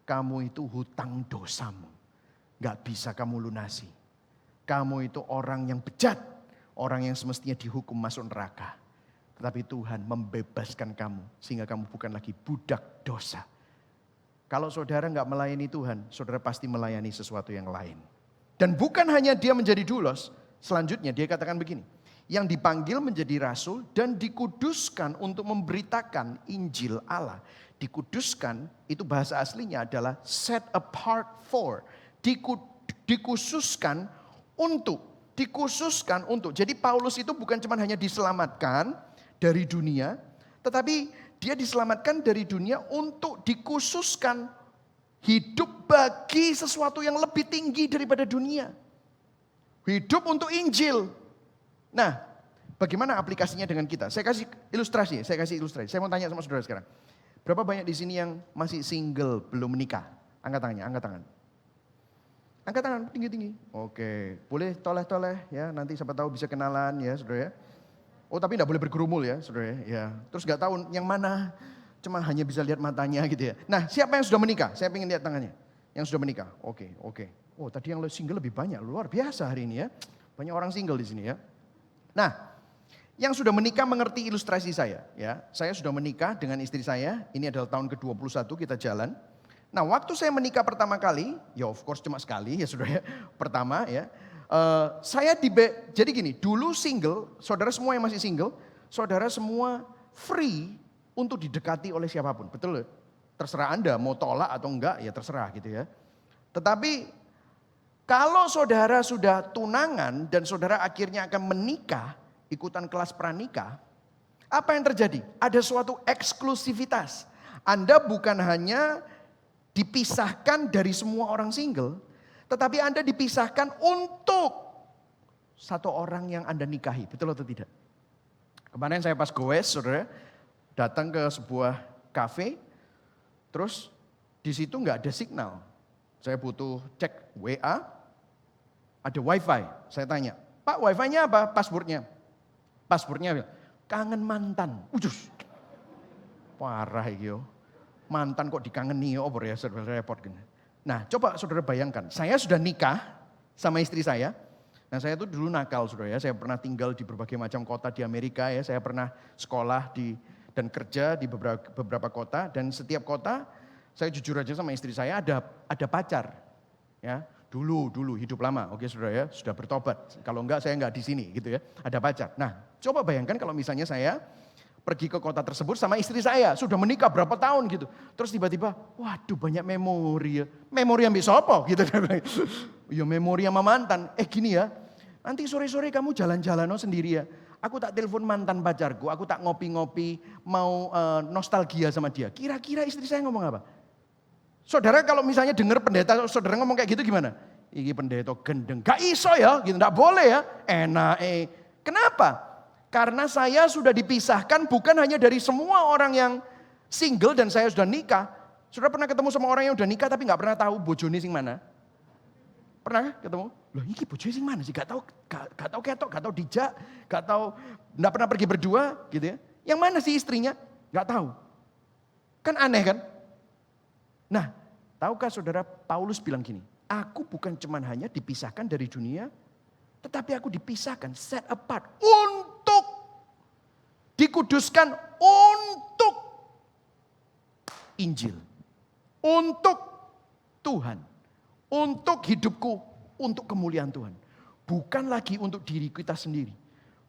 Kamu itu hutang dosamu. Gak bisa kamu lunasi. Kamu itu orang yang bejat. Orang yang semestinya dihukum masuk neraka. Tetapi Tuhan membebaskan kamu. Sehingga kamu bukan lagi budak dosa. Kalau saudara gak melayani Tuhan. Saudara pasti melayani sesuatu yang lain. Dan bukan hanya dia menjadi doulos, selanjutnya dia katakan begini. Yang dipanggil menjadi rasul dan dikuduskan untuk memberitakan Injil Allah. Dikuduskan itu bahasa aslinya adalah set apart for. Dikhususkan untuk. Dikhususkan untuk. Jadi Paulus itu bukan cuma hanya diselamatkan dari dunia. Tetapi dia diselamatkan dari dunia untuk dikhususkan hidup bagi sesuatu yang lebih tinggi daripada dunia. Hidup untuk Injil. Nah, bagaimana aplikasinya dengan kita? Saya kasih ilustrasi. Saya mau tanya sama saudara sekarang. Berapa banyak di sini yang masih single, belum menikah? Angkat tangannya, angkat tangan. Angkat tangan, tinggi-tinggi. Oke, boleh toleh-toleh ya. Nanti siapa tahu bisa kenalan ya saudara ya. Oh tapi enggak boleh bergerumul ya saudara ya. Terus enggak tahu yang mana. Cuma hanya bisa lihat matanya gitu ya. Nah, siapa yang sudah menikah? Saya ingin lihat tangannya. Yang sudah menikah. Oke. Oh, tadi yang single lebih banyak. Luar biasa hari ini ya. Banyak orang single di sini ya. Nah, yang sudah menikah mengerti ilustrasi saya ya. Saya sudah menikah dengan istri saya. Ini adalah tahun ke-21 kita jalan. Nah, waktu saya menikah pertama kali, ya of course cuma sekali ya saudara ya. Pertama ya. Jadi gini, dulu single, saudara semua yang masih single, saudara semua free untuk didekati oleh siapapun, betul? Terserah Anda mau tolak atau enggak, ya terserah gitu ya. Tetapi kalau saudara sudah tunangan dan saudara akhirnya akan menikah, ikutan kelas pranikah, apa yang terjadi? Ada suatu eksklusivitas. Anda bukan hanya dipisahkan dari semua orang single, tetapi Anda dipisahkan untuk satu orang yang Anda nikahi, betul atau tidak? Kemarin saya pas goes, saudara, datang ke sebuah kafe, terus di situ nggak ada signal. Saya butuh cek WA, ada wifi. Saya tanya, Pak wifi-nya apa? Passwordnya. Passwordnya kangen mantan. Ujus. Parah yo. Mantan kok dikangeni over ya, saudara repot gini. Nah coba saudara bayangkan, saya sudah nikah sama istri saya. Nah saya tuh dulu nakal saudara ya, saya pernah tinggal di berbagai macam kota di Amerika ya. Saya pernah sekolah dan kerja di beberapa kota, dan setiap kota saya jujur aja sama istri saya ada pacar ya. Dulu hidup lama, oke saudara ya, sudah bertobat. Kalau enggak saya enggak di sini gitu ya, ada pacar. Nah coba bayangkan kalau misalnya saya pergi ke kota tersebut sama istri saya. Sudah menikah berapa tahun gitu. Terus tiba-tiba, waduh banyak memori ya. Memori yang bisa apa gitu. Ya memori sama mantan. Gini ya, nanti sore-sore kamu jalan-jalan sendiri ya. Aku tak telepon mantan pacarku, aku tak ngopi-ngopi, mau nostalgia sama dia. Kira-kira istri saya ngomong apa? Saudara kalau misalnya dengar pendeta saudara ngomong kayak gitu gimana? Iki pendeta gendeng, gak iso ya, gitu, gak boleh ya. Enak Kenapa? Karena saya sudah dipisahkan bukan hanya dari semua orang yang single dan saya sudah nikah. Saudara pernah ketemu sama orang yang sudah nikah tapi gak pernah tahu bojone sing mana? Pernah ketemu? Loh ini bojone sing mana sih? Gak tahu ketok, gak tahu dijak, gak tahu, gak pernah pergi berdua gitu ya. Yang mana sih istrinya? Gak tahu. Kan aneh kan? Nah, tahukah saudara Paulus bilang gini, aku bukan cuman hanya dipisahkan dari dunia, tetapi aku dipisahkan, set apart untuk dikuduskan untuk Injil, untuk Tuhan, untuk hidupku, untuk kemuliaan Tuhan. Bukan lagi untuk diri kita sendiri,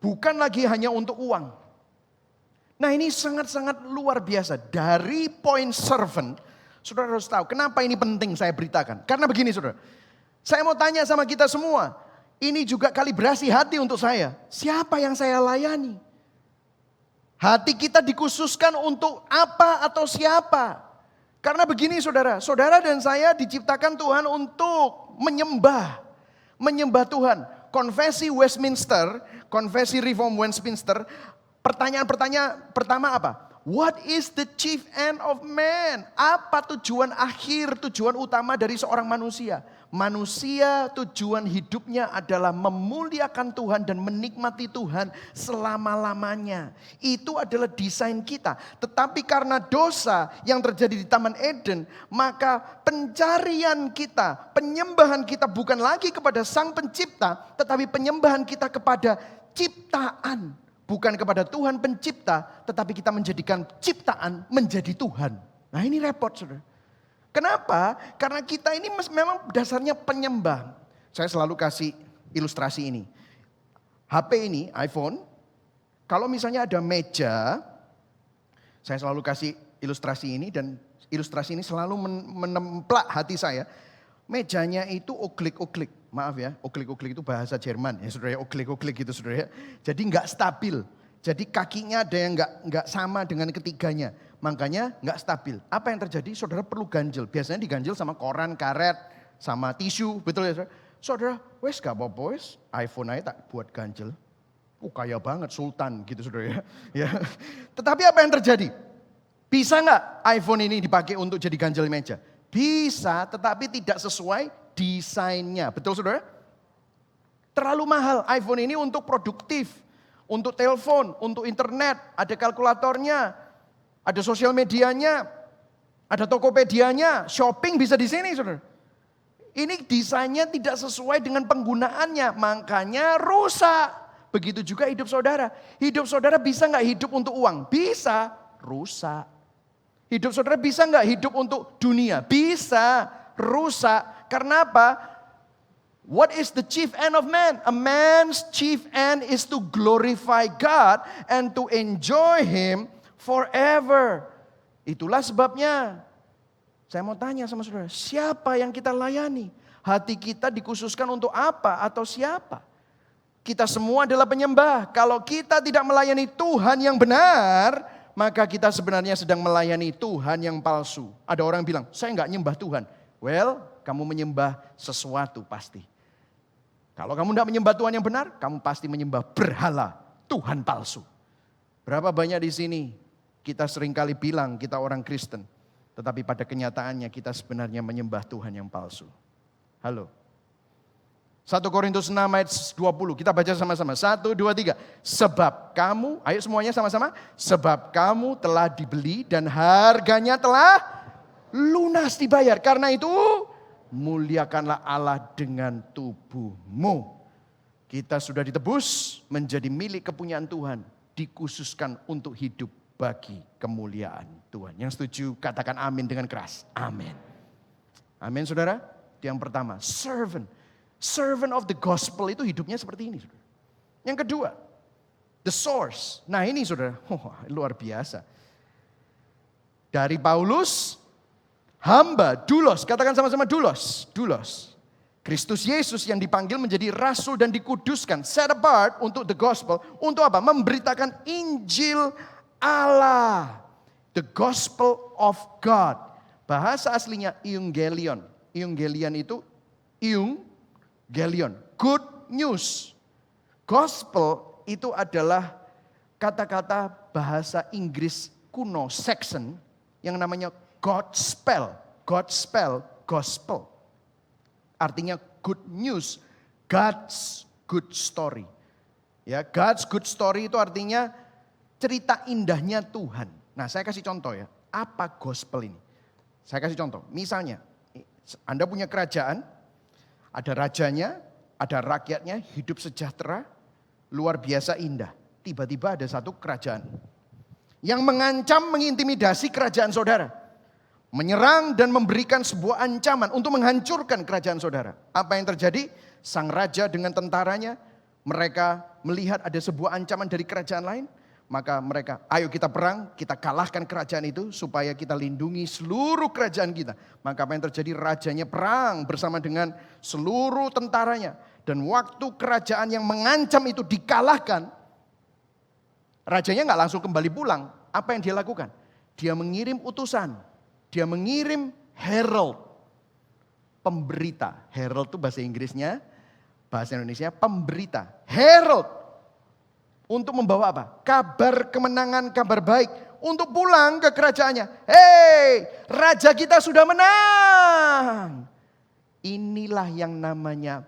bukan lagi hanya untuk uang. Nah ini sangat-sangat luar biasa. Dari poin servant, saudara harus tahu kenapa ini penting saya beritakan. Karena begini saudara, saya mau tanya sama kita semua, ini juga kalibrasi hati untuk saya. Siapa yang saya layani? Hati kita dikhususkan untuk apa atau siapa? Karena begini saudara, saudara dan saya diciptakan Tuhan untuk menyembah Tuhan. Konfesi Westminster, konfesi Reform Westminster, pertanyaan pertama apa? What is the chief end of man? Apa tujuan akhir, tujuan utama dari seorang manusia? Manusia tujuan hidupnya adalah memuliakan Tuhan dan menikmati Tuhan selama-lamanya. Itu adalah desain kita. Tetapi karena dosa yang terjadi di Taman Eden, maka pencarian kita, penyembahan kita bukan lagi kepada Sang Pencipta, tetapi penyembahan kita kepada ciptaan. Bukan kepada Tuhan pencipta, tetapi kita menjadikan ciptaan menjadi Tuhan. Nah ini repot saudara. Kenapa? Karena kita ini memang dasarnya penyembah. Saya selalu kasih ilustrasi ini. HP ini, iPhone, kalau misalnya ada meja, saya selalu kasih ilustrasi ini dan ilustrasi ini selalu menemplak hati saya. Mejanya itu oglik-oglik. Maaf ya, oglik-oglik itu bahasa Jerman ya saudara ya, oglik-oglik gitu saudara ya. Jadi nggak stabil. Jadi kakinya ada yang nggak sama dengan ketiganya. Makanya nggak stabil. Apa yang terjadi? Saudara perlu ganjel. Biasanya diganjel sama koran, karet, sama tisu. Betul ya saudara? Saudara, wes gak apa-apa wes. iPhone aja tak buat ganjel. Kaya banget, sultan gitu saudara ya. Tetapi apa yang terjadi? Bisa nggak iPhone ini dipakai untuk jadi ganjel meja? Bisa, tetapi tidak sesuai desainnya. Betul saudara? Terlalu mahal iPhone ini untuk produktif, untuk telepon, untuk internet, ada kalkulatornya, ada sosial medianya, ada Tokopedia-nya, shopping bisa di sini saudara. Ini desainnya tidak sesuai dengan penggunaannya, makanya rusak. Begitu juga hidup saudara. Hidup saudara bisa nggak hidup untuk uang? Bisa, rusak. Hidup saudara bisa nggak hidup untuk dunia? Bisa, rusak. Karena apa? What is the chief end of man? A man's chief end is to glorify God and to enjoy Him forever. Itulah sebabnya. Saya mau tanya sama saudara, siapa yang kita layani? Hati kita dikhususkan untuk apa atau siapa? Kita semua adalah penyembah. Kalau kita tidak melayani Tuhan yang benar, maka kita sebenarnya sedang melayani Tuhan yang palsu. Ada orang bilang, saya nggak nyembah Tuhan. Well, kamu menyembah sesuatu pasti. Kalau kamu tidak menyembah Tuhan yang benar, kamu pasti menyembah berhala, Tuhan palsu. Berapa banyak di sini kita seringkali bilang kita orang Kristen, tetapi pada kenyataannya kita sebenarnya menyembah Tuhan yang palsu. Halo. 1 Korintus 6 ayat 20, kita baca sama-sama. 1, 2, 3. Sebab kamu, ayo semuanya sama-sama. Sebab kamu telah dibeli dan harganya telah lunas dibayar. Karena itu muliakanlah Allah dengan tubuhmu. Kita sudah ditebus menjadi milik kepunyaan Tuhan. Dikhususkan untuk hidup bagi kemuliaan Tuhan. Yang setuju katakan amin dengan keras. Amin. Amin saudara. Itu yang pertama, servant. Servant of the gospel itu hidupnya seperti ini. Yang kedua, The source. Nah ini saudara, luar biasa. Dari Paulus, hamba, doulos, katakan sama-sama doulos. Doulos. Kristus Yesus yang dipanggil menjadi rasul dan dikuduskan, set apart untuk the gospel. Untuk apa? Memberitakan Injil Allah. The gospel of God. Bahasa aslinya euangelion. Euangelion itu euangelion. Good news. Gospel itu adalah kata-kata bahasa Inggris kuno, Saxon, yang namanya Godspell. Godspell, gospel. Artinya good news, God's good story. Ya, God's good story itu artinya cerita indahnya Tuhan. Nah, saya kasih contoh ya. Apa gospel ini? Saya kasih contoh. Misalnya, Anda punya kerajaan, ada rajanya, ada rakyatnya, hidup sejahtera, luar biasa indah. Tiba-tiba ada satu kerajaan yang mengancam, mengintimidasi kerajaan saudara. Menyerang dan memberikan sebuah ancaman untuk menghancurkan kerajaan saudara. Apa yang terjadi? Sang raja dengan tentaranya, mereka melihat ada sebuah ancaman dari kerajaan lain. Maka mereka, ayo kita perang, kita kalahkan kerajaan itu supaya kita lindungi seluruh kerajaan kita. Maka apa yang terjadi? Rajanya perang bersama dengan seluruh tentaranya. Dan waktu kerajaan yang mengancam itu dikalahkan, rajanya gak langsung kembali pulang. Apa yang dia lakukan? Dia mengirim utusan. Dia mengirim herald, pemberita. Herald itu bahasa Inggrisnya, bahasa Indonesia pemberita. Herald untuk membawa apa? Kabar kemenangan, kabar baik. Untuk pulang ke kerajaannya. Hei, raja kita sudah menang. Inilah yang namanya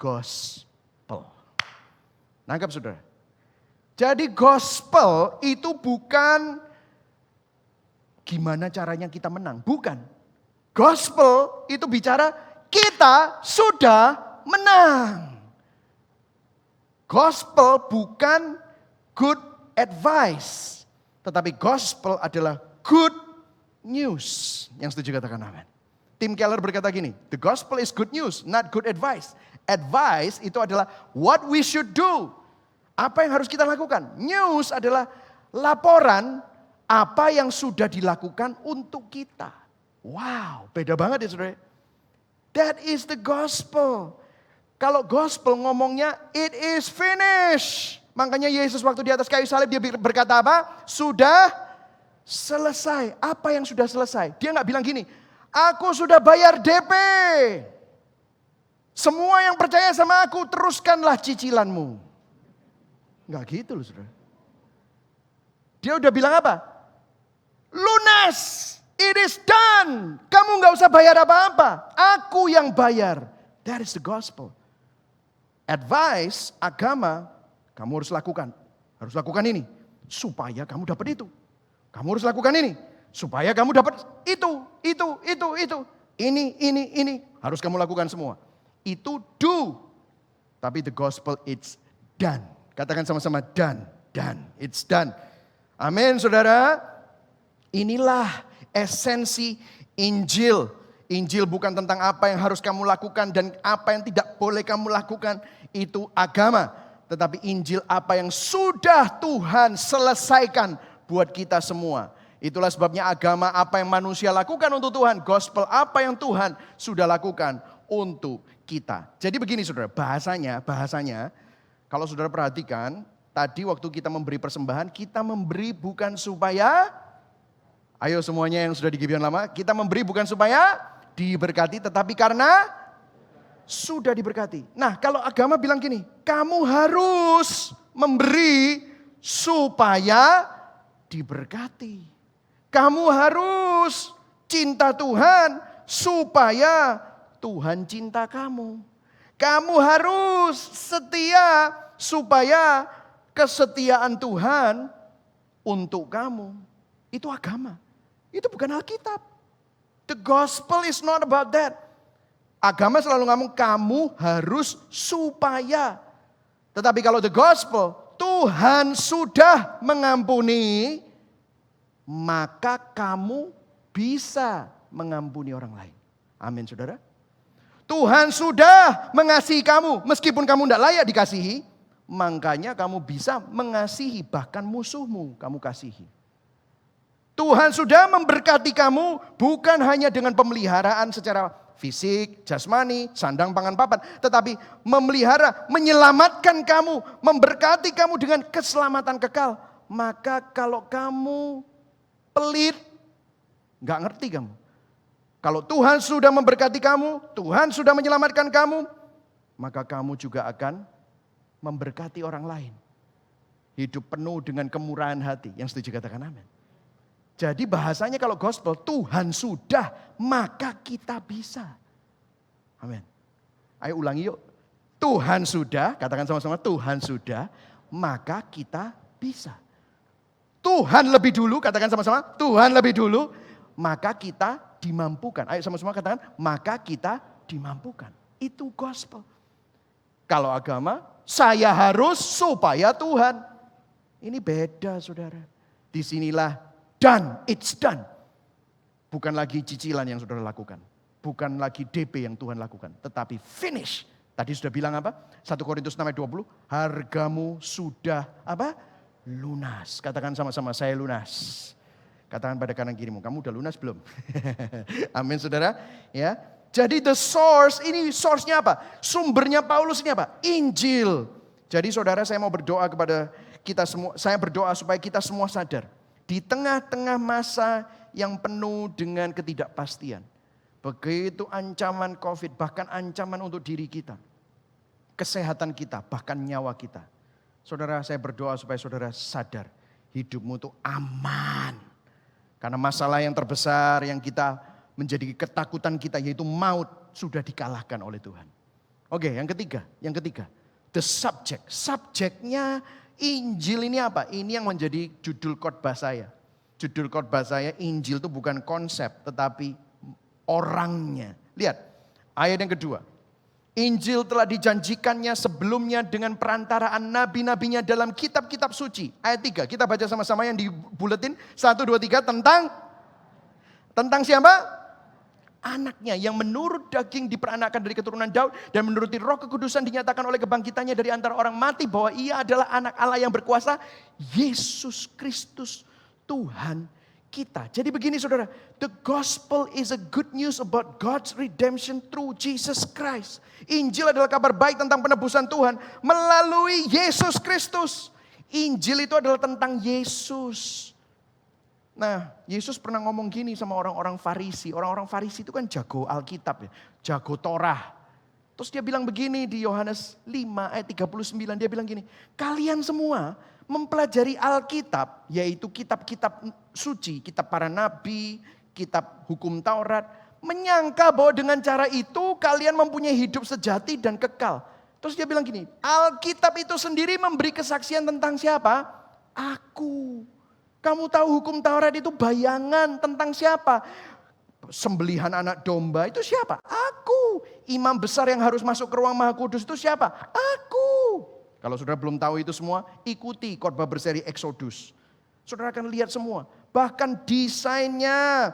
gospel. Nangkap saudara? Jadi gospel itu bukan gimana caranya kita menang. Bukan. Gospel itu bicara kita sudah menang. Gospel bukan good advice. Tetapi gospel adalah good news. Yang setuju katakan amin. Tim Keller berkata gini, the gospel is good news, not good advice. Advice itu adalah what we should do. Apa yang harus kita lakukan? News adalah laporan apa yang sudah dilakukan untuk kita. Wow, beda banget ya saudara. That is the gospel. Kalau gospel ngomongnya it is finished. Makanya Yesus waktu di atas kayu salib dia berkata apa? Sudah selesai. Apa yang sudah selesai? Dia gak bilang gini, aku sudah bayar DP. Semua yang percaya sama aku teruskanlah cicilanmu. Gak gitu loh saudara. Dia udah bilang apa? Lunas, it is done. Kamu gak usah bayar apa-apa. Aku yang bayar. That is the gospel. Advice, agama, kamu harus lakukan. Harus lakukan ini. Supaya kamu dapat itu. Kamu harus lakukan ini. Supaya kamu dapat itu. Ini. Harus kamu lakukan semua. Itu do. Tapi the gospel it's done. Katakan sama-sama done. It's done. Amin saudara. Inilah esensi Injil. Injil bukan tentang apa yang harus kamu lakukan dan apa yang tidak boleh kamu lakukan. Itu agama. Tetapi Injil apa yang sudah Tuhan selesaikan buat kita semua. Itulah sebabnya agama apa yang manusia lakukan untuk Tuhan. Gospel apa yang Tuhan sudah lakukan untuk kita. Jadi begini saudara, bahasanya. Kalau saudara perhatikan, tadi waktu kita memberi persembahan, kita memberi bukan supaya... Ayo semuanya yang sudah di Gibeon lama, kita memberi bukan supaya diberkati, tetapi karena sudah diberkati. Nah kalau agama bilang gini, kamu harus memberi supaya diberkati. Kamu harus cinta Tuhan supaya Tuhan cinta kamu. Kamu harus setia supaya kesetiaan Tuhan untuk kamu. Itu agama. Itu bukan Alkitab. The gospel is not about that. Agama selalu ngomong kamu harus supaya. Tetapi kalau the gospel, Tuhan sudah mengampuni, maka kamu bisa mengampuni orang lain. Amin saudara. Tuhan sudah mengasihi kamu, meskipun kamu tidak layak dikasihi, makanya kamu bisa mengasihi, bahkan musuhmu kamu kasihi. Tuhan sudah memberkati kamu bukan hanya dengan pemeliharaan secara fisik, jasmani, sandang, pangan, papan. Tetapi memelihara, menyelamatkan kamu, memberkati kamu dengan keselamatan kekal. Maka kalau kamu pelit, gak ngerti kamu. Kalau Tuhan sudah memberkati kamu, Tuhan sudah menyelamatkan kamu, maka kamu juga akan memberkati orang lain. Hidup penuh dengan kemurahan hati. Yang setuju katakan amin. Jadi bahasanya kalau gospel, Tuhan sudah, maka kita bisa. Amin. Ayo ulangi yuk. Tuhan sudah, katakan sama-sama, Tuhan sudah, maka kita bisa. Tuhan lebih dulu, katakan sama-sama, Tuhan lebih dulu, maka kita dimampukan. Ayo sama-sama katakan, maka kita dimampukan. Itu gospel. Kalau agama, saya harus supaya Tuhan. Ini beda saudara. Disinilah done, it's done. Bukan lagi cicilan yang saudara lakukan. Bukan lagi DP yang Tuhan lakukan. Tetapi finish. Tadi sudah bilang apa? 1 Korintus 6 ayat 20. Hargamu sudah apa? Lunas. Katakan sama-sama, saya lunas. Katakan pada kanan kirimu, kamu udah lunas belum? Amin saudara. Ya. Jadi the source, ini source-nya apa? Sumbernya Paulus ini apa? Injil. Jadi saudara, saya mau berdoa kepada kita semua. Saya berdoa supaya kita semua sadar. Di tengah-tengah masa yang penuh dengan ketidakpastian. Begitu ancaman COVID, bahkan ancaman untuk diri kita. Kesehatan kita, bahkan nyawa kita. Saudara, saya berdoa supaya saudara sadar. Hidupmu itu aman. Karena masalah yang terbesar yang kita menjadi ketakutan kita yaitu maut sudah dikalahkan oleh Tuhan. Oke, yang ketiga. The subject. Subjeknya Injil ini apa? Ini yang menjadi judul khotbah saya. Judul khotbah saya, Injil itu bukan konsep, tetapi orangnya. Lihat, ayat yang kedua. Injil telah dijanjikannya sebelumnya dengan perantaraan nabi-nabinya dalam kitab-kitab suci. Ayat 3, kita baca sama-sama yang di buletin. 1, 2, 3, tentang siapa? Anaknya yang menurut daging diperanakan dari keturunan Daud dan menuruti roh kekudusan dinyatakan oleh kebangkitannya dari antara orang mati bahwa ia adalah anak Allah yang berkuasa, Yesus Kristus Tuhan kita. Jadi begini saudara, the gospel is a good news about God's redemption through Jesus Christ. Injil adalah kabar baik tentang penebusan Tuhan melalui Yesus Kristus. Injil itu adalah tentang Yesus. Nah, Yesus pernah ngomong gini sama orang-orang Farisi. Orang-orang Farisi itu kan jago Alkitab ya, jago Torah. Terus dia bilang begini di Yohanes 5 ayat 39, dia bilang gini, kalian semua mempelajari Alkitab, yaitu kitab-kitab suci, kitab para nabi, kitab hukum Taurat, menyangka bahwa dengan cara itu kalian mempunyai hidup sejati dan kekal. Terus dia bilang gini, Alkitab itu sendiri memberi kesaksian tentang siapa? Aku. Kamu tahu hukum Taurat itu bayangan tentang siapa? Sembelihan anak domba itu siapa? Aku. Imam besar yang harus masuk ke ruang maha kudus itu siapa? Aku. Kalau saudara belum tahu itu semua, ikuti khotbah berseri Exodus. Saudara akan lihat semua. Bahkan desainnya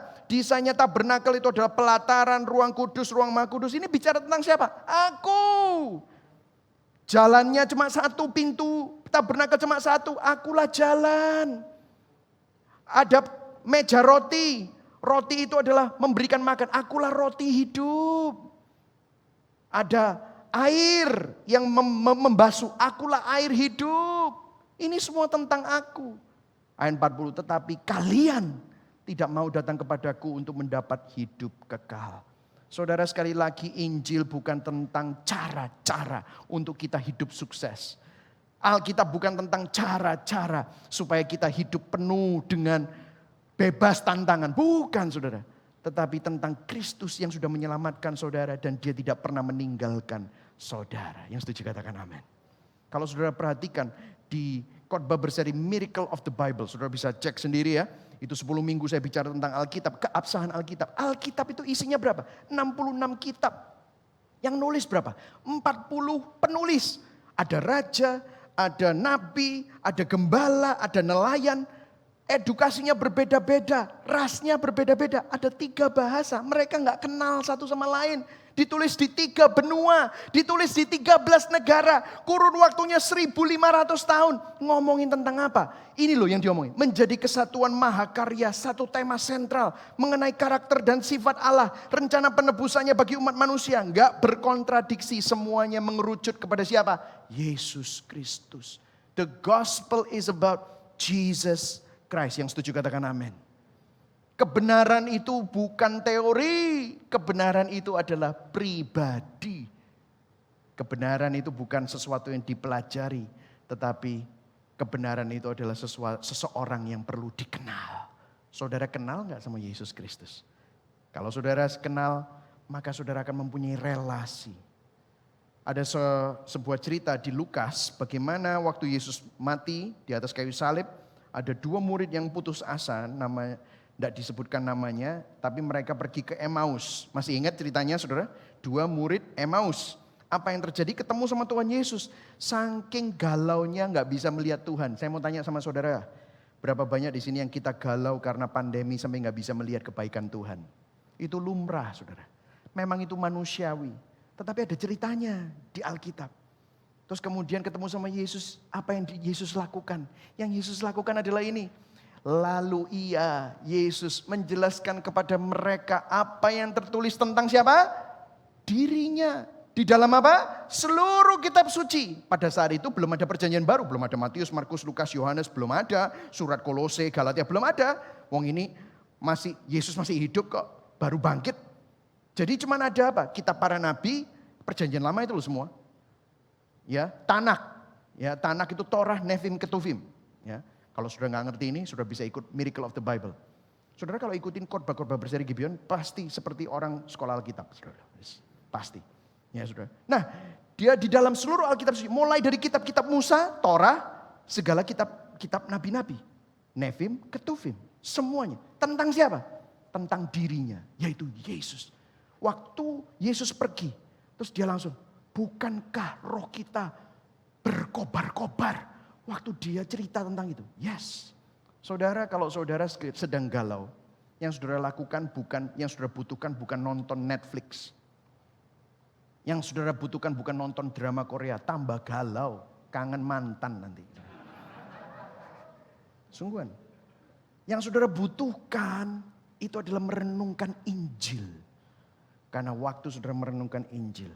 tabernakel itu adalah pelataran, ruang kudus, ruang maha kudus. Ini bicara tentang siapa? Aku. Jalannya cuma satu, pintu tabernakel cuma satu. Akulah jalan. Ada meja roti. Roti itu adalah memberikan makan. Akulah roti hidup. Ada air yang membasuh. Akulah air hidup. Ini semua tentang aku. Ayat 40. Tetapi kalian tidak mau datang kepadaku untuk mendapat hidup kekal. Saudara, sekali lagi Injil bukan tentang cara-cara untuk kita hidup sukses. Alkitab bukan tentang cara-cara supaya kita hidup penuh dengan bebas tantangan. Bukan saudara. Tetapi tentang Kristus yang sudah menyelamatkan saudara dan dia tidak pernah meninggalkan saudara. Yang setuju katakan amin. Kalau saudara perhatikan di khotbah berseri Miracle of the Bible. Saudara bisa cek sendiri ya. Itu 10 minggu saya bicara tentang Alkitab. Keabsahan Alkitab. Alkitab itu isinya berapa? 66 kitab. Yang nulis berapa? 40 penulis. Ada raja, ada nabi, ada gembala, ada nelayan. Edukasinya berbeda-beda, rasnya berbeda-beda. Ada 3 bahasa, mereka gak kenal satu sama lain. Ditulis di 3 benua, ditulis di 13 negara, kurun waktunya 1500 tahun. Ngomongin tentang apa? Ini loh yang diomongin, menjadi kesatuan mahakarya, satu tema sentral mengenai karakter dan sifat Allah, rencana penebusannya bagi umat manusia, enggak berkontradiksi, semuanya mengerucut kepada siapa? Yesus Kristus. The gospel is about Jesus Christ. Yang setuju katakan amin. Kebenaran itu bukan teori, kebenaran itu adalah pribadi. Kebenaran itu bukan sesuatu yang dipelajari, tetapi kebenaran itu adalah seseorang yang perlu dikenal. Saudara kenal gak sama Yesus Kristus? Kalau saudara kenal, maka saudara akan mempunyai relasi. Ada sebuah cerita di Lukas, bagaimana waktu Yesus mati di atas kayu salib, ada 2 murid yang putus asa, tidak disebutkan namanya, tapi mereka pergi ke Emmaus. Masih ingat ceritanya saudara? 2 murid Emmaus. Apa yang terjadi? Ketemu sama Tuhan Yesus. Saking galaunya nggak bisa melihat Tuhan. Saya mau tanya sama saudara, berapa banyak di sini yang kita galau karena pandemi sampai nggak bisa melihat kebaikan Tuhan? Itu lumrah saudara. Memang itu manusiawi. Tetapi ada ceritanya di Alkitab. Terus kemudian ketemu sama Yesus. Apa yang Yesus lakukan? Yang Yesus lakukan adalah ini. Lalu Yesus menjelaskan kepada mereka apa yang tertulis tentang siapa? Dirinya. Di dalam apa? Seluruh kitab suci. Pada saat itu belum ada perjanjian baru. Belum ada Matius, Markus, Lukas, Yohanes. Belum ada. Surat Kolose, Galatia belum ada. Wong ini Yesus masih hidup kok. Baru bangkit. Jadi cuma ada apa? Kitab para nabi, perjanjian lama itu loh semua. Ya, Tanak. Ya, Tanak itu Torah, Nevim, Ketuvim. Ya. Kalau sudah nggak ngerti ini, sudah bisa ikut Miracle of the Bible. Saudara kalau ikutin khotbah-khotbah berseri Gibeon, pasti seperti orang sekolah Alkitab. Saudara. Pasti. Ya saudara. Nah, dia di dalam seluruh Alkitab, mulai dari kitab-kitab Musa, Torah, segala kitab nabi-nabi. Nevim, Ketuvim, semuanya. Tentang siapa? Tentang dirinya, yaitu Yesus. Waktu Yesus pergi, terus dia langsung, bukankah roh kita berkobar-kobar? Waktu dia cerita tentang itu. Yes. Saudara, kalau saudara sedang galau, yang saudara lakukan bukan, yang saudara butuhkan bukan nonton Netflix. Yang saudara butuhkan bukan nonton drama Korea, tambah galau, kangen mantan nanti. Sungguhan. Yang saudara butuhkan itu adalah merenungkan Injil. Karena waktu saudara merenungkan Injil,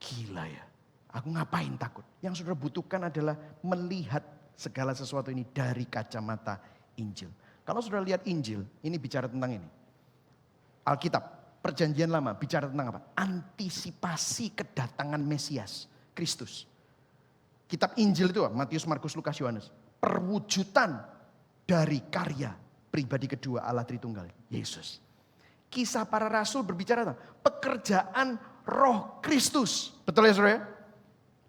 gila ya. Aku ngapain takut? Yang saudara butuhkan adalah melihat segala sesuatu ini dari kacamata Injil. Kalau saudara lihat Injil, ini bicara tentang ini. Alkitab, perjanjian lama, bicara tentang apa? Antisipasi kedatangan Mesias, Kristus. Kitab Injil itu apa? Matius, Markus, Lukas, Yohanes. Perwujudan dari karya pribadi kedua Allah Tritunggal, Yesus. Kisah para rasul berbicara tentang pekerjaan Roh Kristus. Betul ya saudara?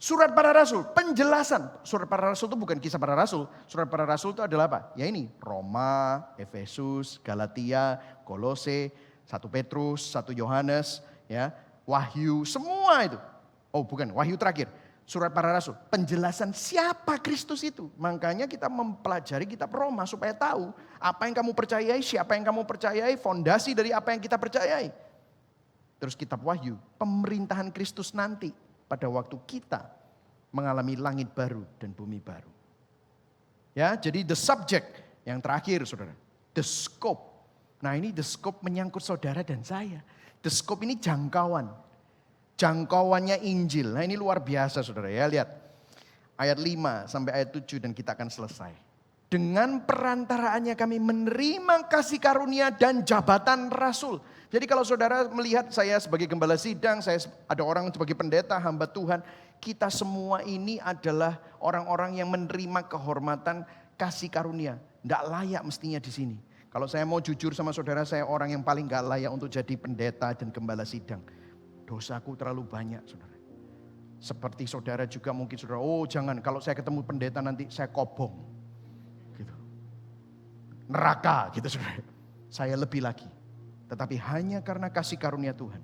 Surat para rasul, penjelasan. Surat para rasul itu bukan kisah para rasul. Surat para rasul itu adalah apa? Ya ini, Roma, Efesus, Galatia, Kolose, 1 Petrus, 1 Yohanes, ya, Wahyu, semua itu. Oh bukan, Wahyu terakhir. Surat para rasul, penjelasan siapa Kristus itu. Makanya kita mempelajari kitab Roma supaya tahu apa yang kamu percayai, siapa yang kamu percayai, fondasi dari apa yang kita percayai. Terus kitab Wahyu, pemerintahan Kristus nanti. Pada waktu kita mengalami langit baru dan bumi baru. Ya, jadi the subject yang terakhir saudara, the scope. Nah ini the scope menyangkut saudara dan saya. The scope ini jangkauan. Jangkauannya Injil. Nah ini luar biasa saudara ya, lihat. Ayat 5 sampai ayat 7 dan kita akan selesai. Dengan perantaraannya kami menerima kasih karunia dan jabatan rasul. Jadi kalau saudara melihat saya sebagai gembala sidang, saya ada orang sebagai pendeta, hamba Tuhan. Kita semua ini adalah orang-orang yang menerima kehormatan kasih karunia. Tidak layak mestinya di sini. Kalau saya mau jujur sama saudara, saya orang yang paling gak layak untuk jadi pendeta dan gembala sidang. Dosaku terlalu banyak saudara. Seperti saudara juga mungkin saudara, oh jangan kalau saya ketemu pendeta nanti saya kobong. Gitu. Neraka gitu saudara. Saya lebih lagi. Tetapi hanya karena kasih karunia Tuhan,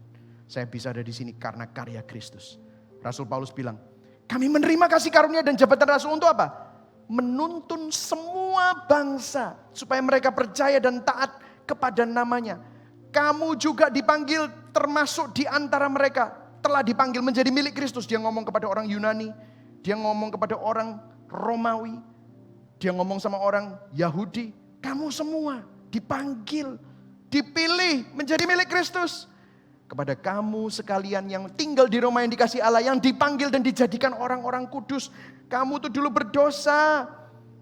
saya bisa ada di sini karena karya Kristus. Rasul Paulus bilang, kami menerima kasih karunia dan jabatan rasul untuk apa? Menuntun semua bangsa supaya mereka percaya dan taat kepada namanya. Kamu juga dipanggil termasuk di antara mereka. Telah dipanggil menjadi milik Kristus. Dia ngomong kepada orang Yunani. Dia ngomong kepada orang Romawi. Dia ngomong sama orang Yahudi. Kamu semua dipanggil, dipilih menjadi milik Kristus. Kepada kamu sekalian yang tinggal di Roma yang dikasih Allah, yang dipanggil dan dijadikan orang-orang kudus. Kamu tuh dulu berdosa,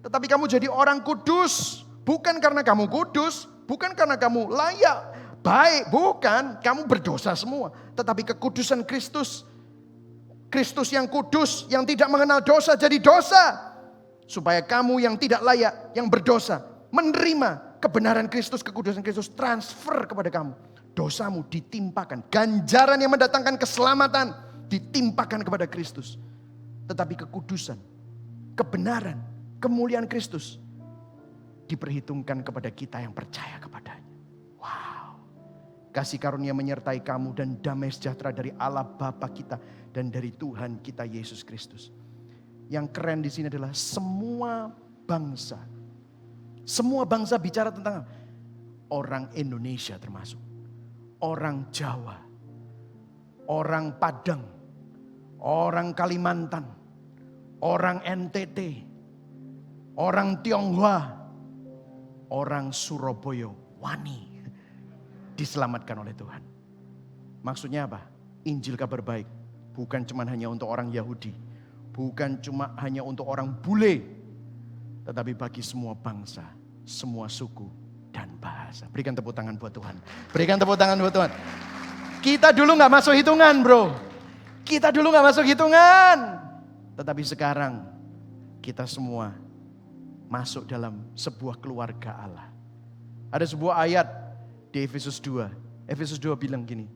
tetapi kamu jadi orang kudus. Bukan karena kamu kudus, bukan karena kamu layak, baik, bukan. Kamu berdosa semua. Tetapi kekudusan Kristus, Kristus yang kudus, yang tidak mengenal dosa jadi dosa. Supaya kamu yang tidak layak, yang berdosa, menerima kebenaran Kristus, kekudusan Kristus, transfer kepada kamu. Dosamu ditimpakan, ganjaran yang mendatangkan keselamatan ditimpakan kepada Kristus. Tetapi kekudusan, kebenaran, kemuliaan Kristus diperhitungkan kepada kita yang percaya kepadanya. Wow. Kasih karunia menyertai kamu dan damai sejahtera dari Allah Bapa kita dan dari Tuhan kita Yesus Kristus. Yang keren di sini adalah semua bangsa. Semua bangsa bicara tentang orang Indonesia termasuk. Orang Jawa, orang Padang, orang Kalimantan, orang NTT, orang Tionghoa, orang Surabaya, wani diselamatkan oleh Tuhan. Maksudnya apa? Injil kabar baik bukan cuma hanya untuk orang Yahudi, bukan cuma hanya untuk orang bule, tetapi bagi semua bangsa, semua suku dan bahasa. Berikan tepuk tangan buat Tuhan. Berikan tepuk tangan buat Tuhan. Kita dulu gak masuk hitungan, bro. Kita dulu gak masuk hitungan. Tetapi sekarang kita semua masuk dalam sebuah keluarga Allah. Ada sebuah ayat di Efesus 2. Efesus 2 bilang gini.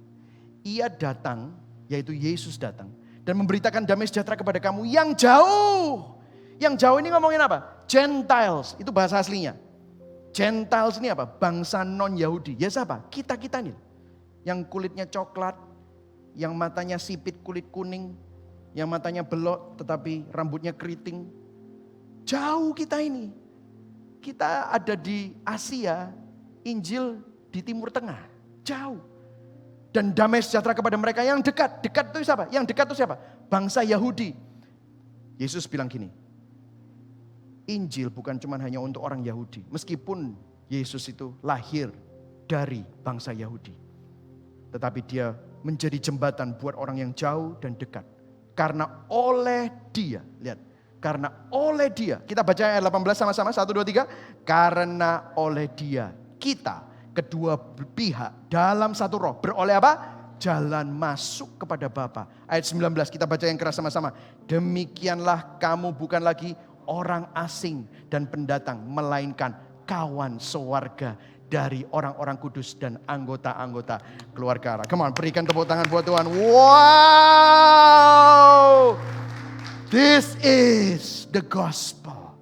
Ia datang, yaitu Yesus datang, dan memberitakan damai sejahtera kepada kamu yang jauh. Yang jauh ini ngomongin apa? Gentiles, itu bahasa aslinya. Gentiles ini apa? Bangsa non-Yahudi. Ya siapa? Kita-kita nih. Yang kulitnya coklat, yang matanya sipit kulit kuning, yang matanya belok tetapi rambutnya keriting. Jauh kita ini. Kita ada di Asia, Injil di Timur Tengah. Jauh. Dan damai sejahtera kepada mereka yang dekat. Dekat itu siapa? Yang dekat itu siapa? Bangsa Yahudi. Yesus bilang gini. Injil bukan cuma hanya untuk orang Yahudi. Meskipun Yesus itu lahir dari bangsa Yahudi. Tetapi dia menjadi jembatan buat orang yang jauh dan dekat. Karena oleh dia, lihat. Karena oleh dia, kita baca ayat 18 sama-sama, 1, 2, 3. Karena oleh dia, kita kedua pihak dalam satu roh. Beroleh apa? Jalan masuk kepada Bapa. Ayat 19 kita baca yang keras sama-sama. Demikianlah kamu bukan lagi orang asing dan pendatang, melainkan kawan sewarga dari orang-orang kudus dan anggota-anggota keluarga Allah. Come on, berikan tepuk tangan buat Tuhan. Wow! This is the gospel.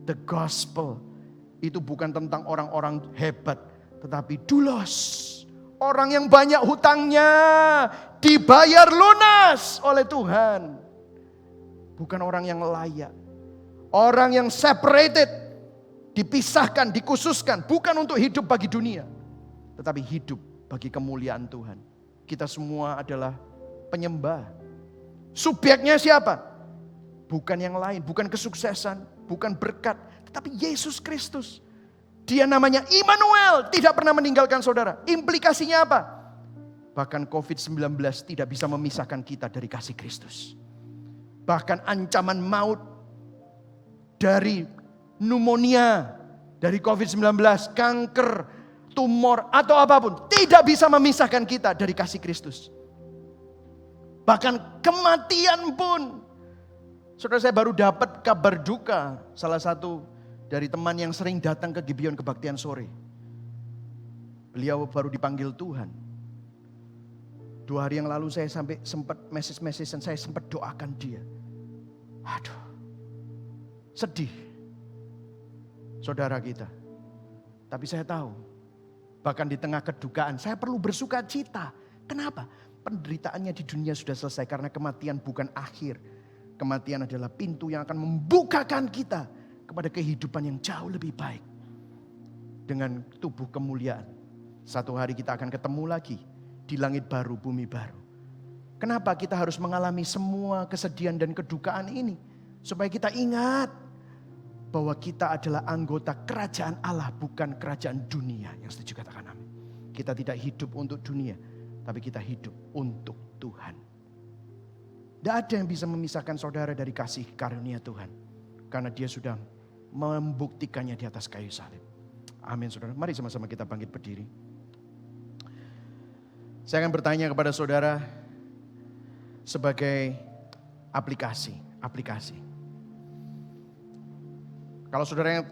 The gospel itu bukan tentang orang-orang hebat, tetapi doulos. Orang yang banyak hutangnya dibayar lunas oleh Tuhan. Bukan orang yang layak. Orang yang separated, dipisahkan, dikhususkan. Bukan untuk hidup bagi dunia, tetapi hidup bagi kemuliaan Tuhan. Kita semua adalah penyembah. Subjeknya siapa? Bukan yang lain, bukan kesuksesan, bukan berkat, tetapi Yesus Kristus. Dia namanya Immanuel, tidak pernah meninggalkan saudara. Implikasinya apa? Bahkan COVID-19 tidak bisa memisahkan kita dari kasih Kristus. Bahkan ancaman maut dari pneumonia, dari COVID-19, kanker, tumor atau apapun tidak bisa memisahkan kita dari kasih Kristus. Bahkan kematian pun. Saudara, saya baru dapat kabar duka salah satu dari teman yang sering datang ke Gibeon kebaktian sore. Beliau baru dipanggil Tuhan. 2 hari yang lalu saya sampai sempat message dan saya sempat doakan dia. Aduh, sedih saudara kita. Tapi saya tahu, bahkan di tengah kedukaan saya perlu bersuka cita. Kenapa? Penderitaannya di dunia sudah selesai karena kematian bukan akhir. Kematian adalah pintu yang akan membukakan kita kepada kehidupan yang jauh lebih baik. Dengan tubuh kemuliaan. Satu hari kita akan ketemu lagi di langit baru, bumi baru. Kenapa kita harus mengalami semua kesedihan dan kedukaan ini? Supaya kita ingat bahwa kita adalah anggota kerajaan Allah, bukan kerajaan dunia. Yang setuju katakan amin. Kita tidak hidup untuk dunia, tapi kita hidup untuk Tuhan. Tidak ada yang bisa memisahkan saudara dari kasih karunia Tuhan. Karena dia sudah membuktikannya di atas kayu salib. Amin saudara. Mari sama-sama kita bangkit berdiri. Saya akan bertanya kepada saudara sebagai aplikasi. Kalau saudara yang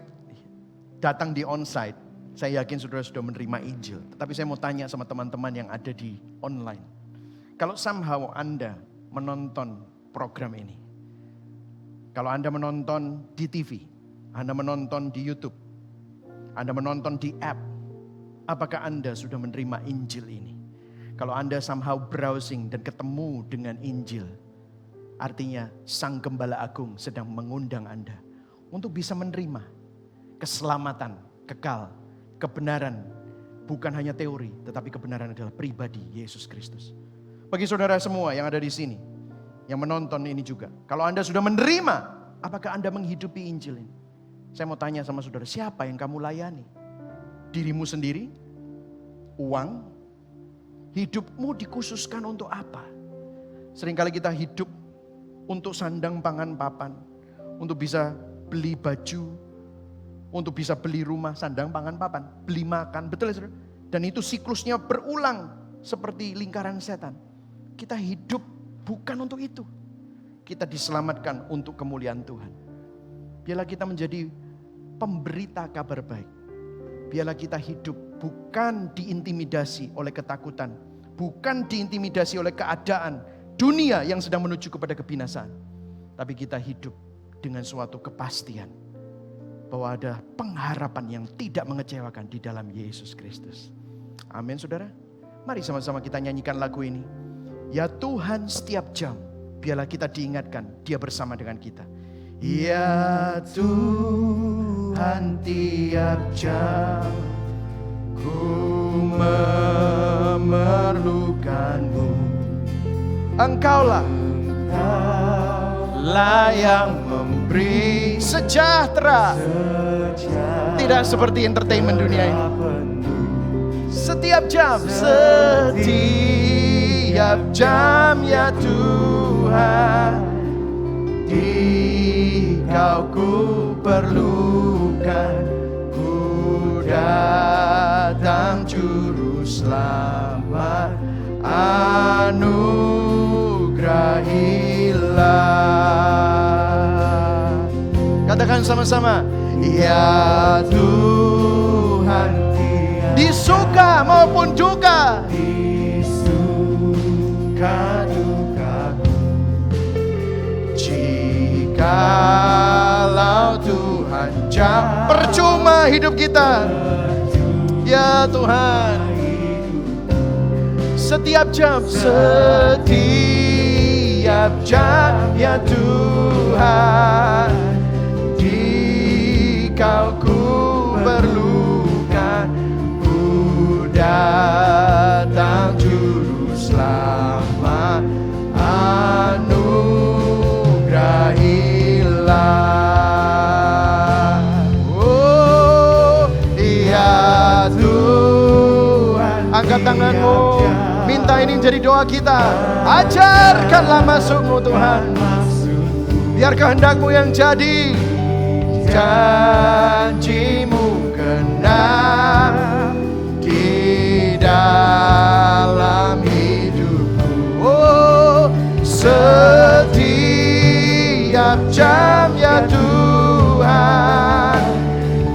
datang di onsite, saya yakin saudara sudah menerima Injil. Tetapi saya mau tanya sama teman-teman yang ada di online. Kalau somehow Anda menonton program ini, kalau Anda menonton di TV, Anda menonton di YouTube, Anda menonton di app, apakah Anda sudah menerima Injil ini? Kalau Anda somehow browsing dan ketemu dengan Injil, artinya Sang Gembala Agung sedang mengundang Anda untuk bisa menerima keselamatan, kekal, kebenaran. Bukan hanya teori, tetapi kebenaran adalah pribadi Yesus Kristus. Bagi saudara semua yang ada di sini, yang menonton ini juga, kalau Anda sudah menerima, apakah Anda menghidupi Injil ini? Saya mau tanya sama saudara, siapa yang kamu layani? Dirimu sendiri? Uang? Hidupmu dikhususkan untuk apa? Seringkali kita hidup untuk sandang pangan papan, untuk bisa beli baju, untuk bisa beli rumah, sandang pangan papan, beli makan, betul ya saudara? Dan itu siklusnya berulang seperti lingkaran setan. Kita hidup bukan untuk itu. Kita diselamatkan untuk kemuliaan Tuhan. Biarlah kita menjadi pemberita kabar baik. Biarlah kita hidup bukan diintimidasi oleh ketakutan, bukan diintimidasi oleh keadaan dunia yang sedang menuju kepada kebinasaan. Tapi kita hidup dengan suatu kepastian bahwa ada pengharapan yang tidak mengecewakan di dalam Yesus Kristus. Amin saudara. Mari sama-sama kita nyanyikan lagu ini. Ya Tuhan, setiap jam biarlah kita diingatkan Dia bersama dengan kita. Ya Tuhan, tiap jam ku memerlukanmu. Engkaulah yang memberi sejahtera. Tidak seperti entertainment dunia ini. Setiap jam ya Tuhan, Dikau ku perlukan. Ku datang juru selamat, anugerahilah. Katakan sama-sama, ya Tuhan, di suka maupun duka, di suka dukaku, jikalau Tuhan jam, percuma hidup kita. Ya Tuhan, setiap jam ya Tuhan, Dikau ku perlukan. Ku datang juru selamat, anugerahilah. Oh ya Tuhan, angkat tanganmu, minta ini menjadi doa kita. Ajarkanlah masukmu Tuhan, biar kehendakmu yang jadi, janjimu genap di dalam hidupku. Oh, setiap jam ya Tuhan,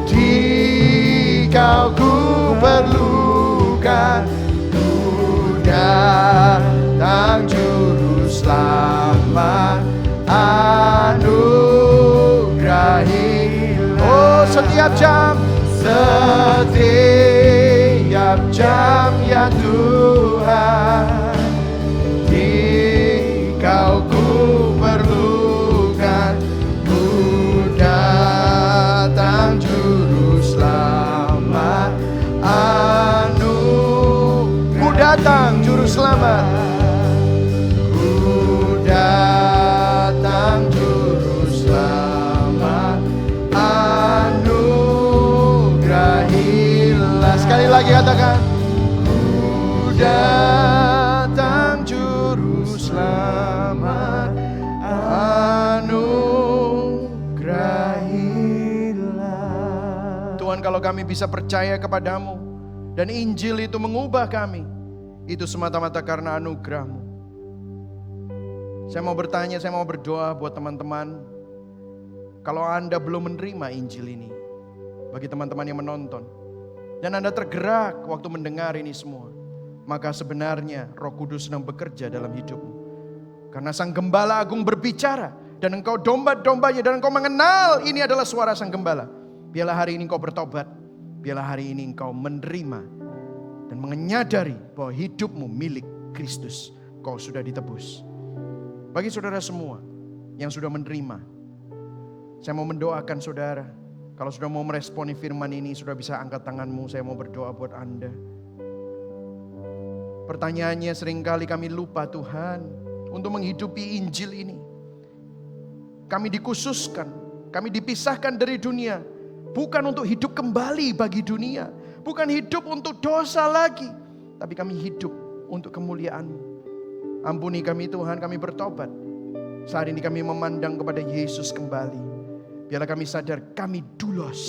Dikau ku perlukan. Ku datang juru selamat, anugerahilah. Oh, setiap jam ya Tuhan, Dikau ku perlukan. Ku datang juru selamat, anugerahilah. selamat anugerahilah. Tuhan, kalau kami bisa percaya kepadamu dan Injil itu mengubah kami, itu semata-mata karena anugerah-Mu. Saya mau bertanya, saya mau berdoa buat teman-teman. Kalau Anda belum menerima Injil ini, bagi teman-teman yang menonton, dan Anda tergerak waktu mendengar ini semua, maka sebenarnya Roh Kudus sedang bekerja dalam hidupmu. Karena Sang Gembala Agung berbicara, dan engkau domba-dombanya, dan engkau mengenal ini adalah suara Sang Gembala. Biarlah hari ini engkau bertobat, biarlah hari ini engkau menerima dan menyadari bahwa hidupmu milik Kristus. Kau sudah ditebus. Bagi saudara semua yang sudah menerima, saya mau mendoakan saudara. Kalau sudah mau meresponi firman ini, sudah bisa angkat tanganmu. Saya mau berdoa buat Anda. Pertanyaannya, seringkali kami lupa Tuhan untuk menghidupi Injil ini. Kami dikhususkan, kami dipisahkan dari dunia, bukan untuk hidup kembali bagi dunia, bukan hidup untuk dosa lagi, tapi kami hidup untuk kemuliaan-Mu. Ampuni kami Tuhan, kami bertobat. Saat ini kami memandang kepada Yesus kembali. Biarlah kami sadar kami dulos.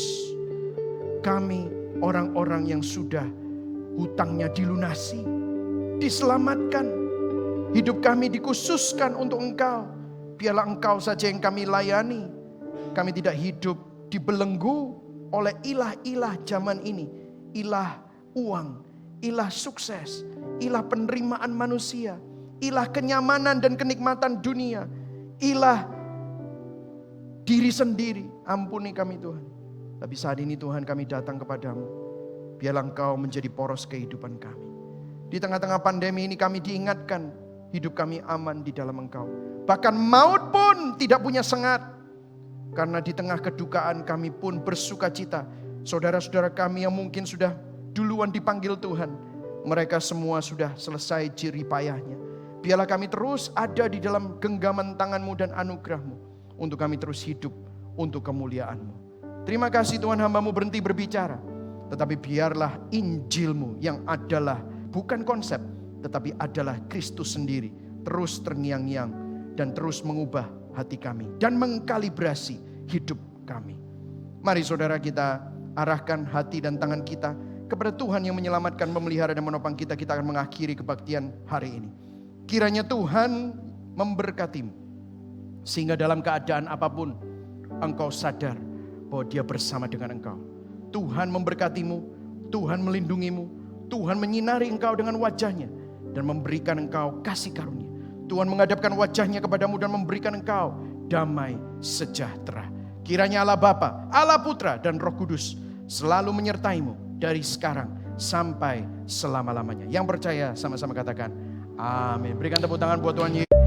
Kami orang-orang yang sudah hutangnya dilunasi, diselamatkan. Hidup kami dikhususkan untuk Engkau. Biarlah Engkau saja yang kami layani. Kami tidak hidup dibelenggu oleh ilah-ilah zaman ini. Ilah uang, ilah sukses, ilah penerimaan manusia, ilah kenyamanan dan kenikmatan dunia, ilah diri sendiri. Ampuni kami Tuhan. Tapi saat ini Tuhan, kami datang kepadamu. Biarlah Engkau menjadi poros kehidupan kami. Di tengah-tengah pandemi ini kami diingatkan, hidup kami aman di dalam Engkau. Bahkan maut pun tidak punya sengat. Karena di tengah kedukaan kami pun bersuka cita. Saudara-saudara kami yang mungkin sudah duluan dipanggil Tuhan, mereka semua sudah selesai jerih payahnya. Biarlah kami terus ada di dalam genggaman tangan-Mu dan anugerah-Mu, untuk kami terus hidup untuk kemuliaan-Mu. Terima kasih Tuhan, hamba-Mu berhenti berbicara, tetapi biarlah Injil-Mu yang adalah bukan konsep, tetapi adalah Kristus sendiri, terus terngiang-ngiang dan terus mengubah hati kami dan mengkalibrasi hidup kami. Mari saudara, kita arahkan hati dan tangan kita kepada Tuhan yang menyelamatkan, memelihara dan menopang kita. Kita akan mengakhiri kebaktian hari ini. Kiranya Tuhan memberkatimu, sehingga dalam keadaan apapun engkau sadar bahwa Dia bersama dengan engkau. Tuhan memberkatimu, Tuhan melindungimu, Tuhan menyinari engkau dengan wajah-Nya dan memberikan engkau kasih karunia. Tuhan menghadapkan wajah-Nya kepadamu dan memberikan engkau damai sejahtera. Kiranya Allah Bapa, Allah Putra dan Roh Kudus selalu menyertaimu dari sekarang sampai selama-lamanya. Yang percaya sama-sama katakan amin. Berikan tepuk tangan buat Tuhan Yesus.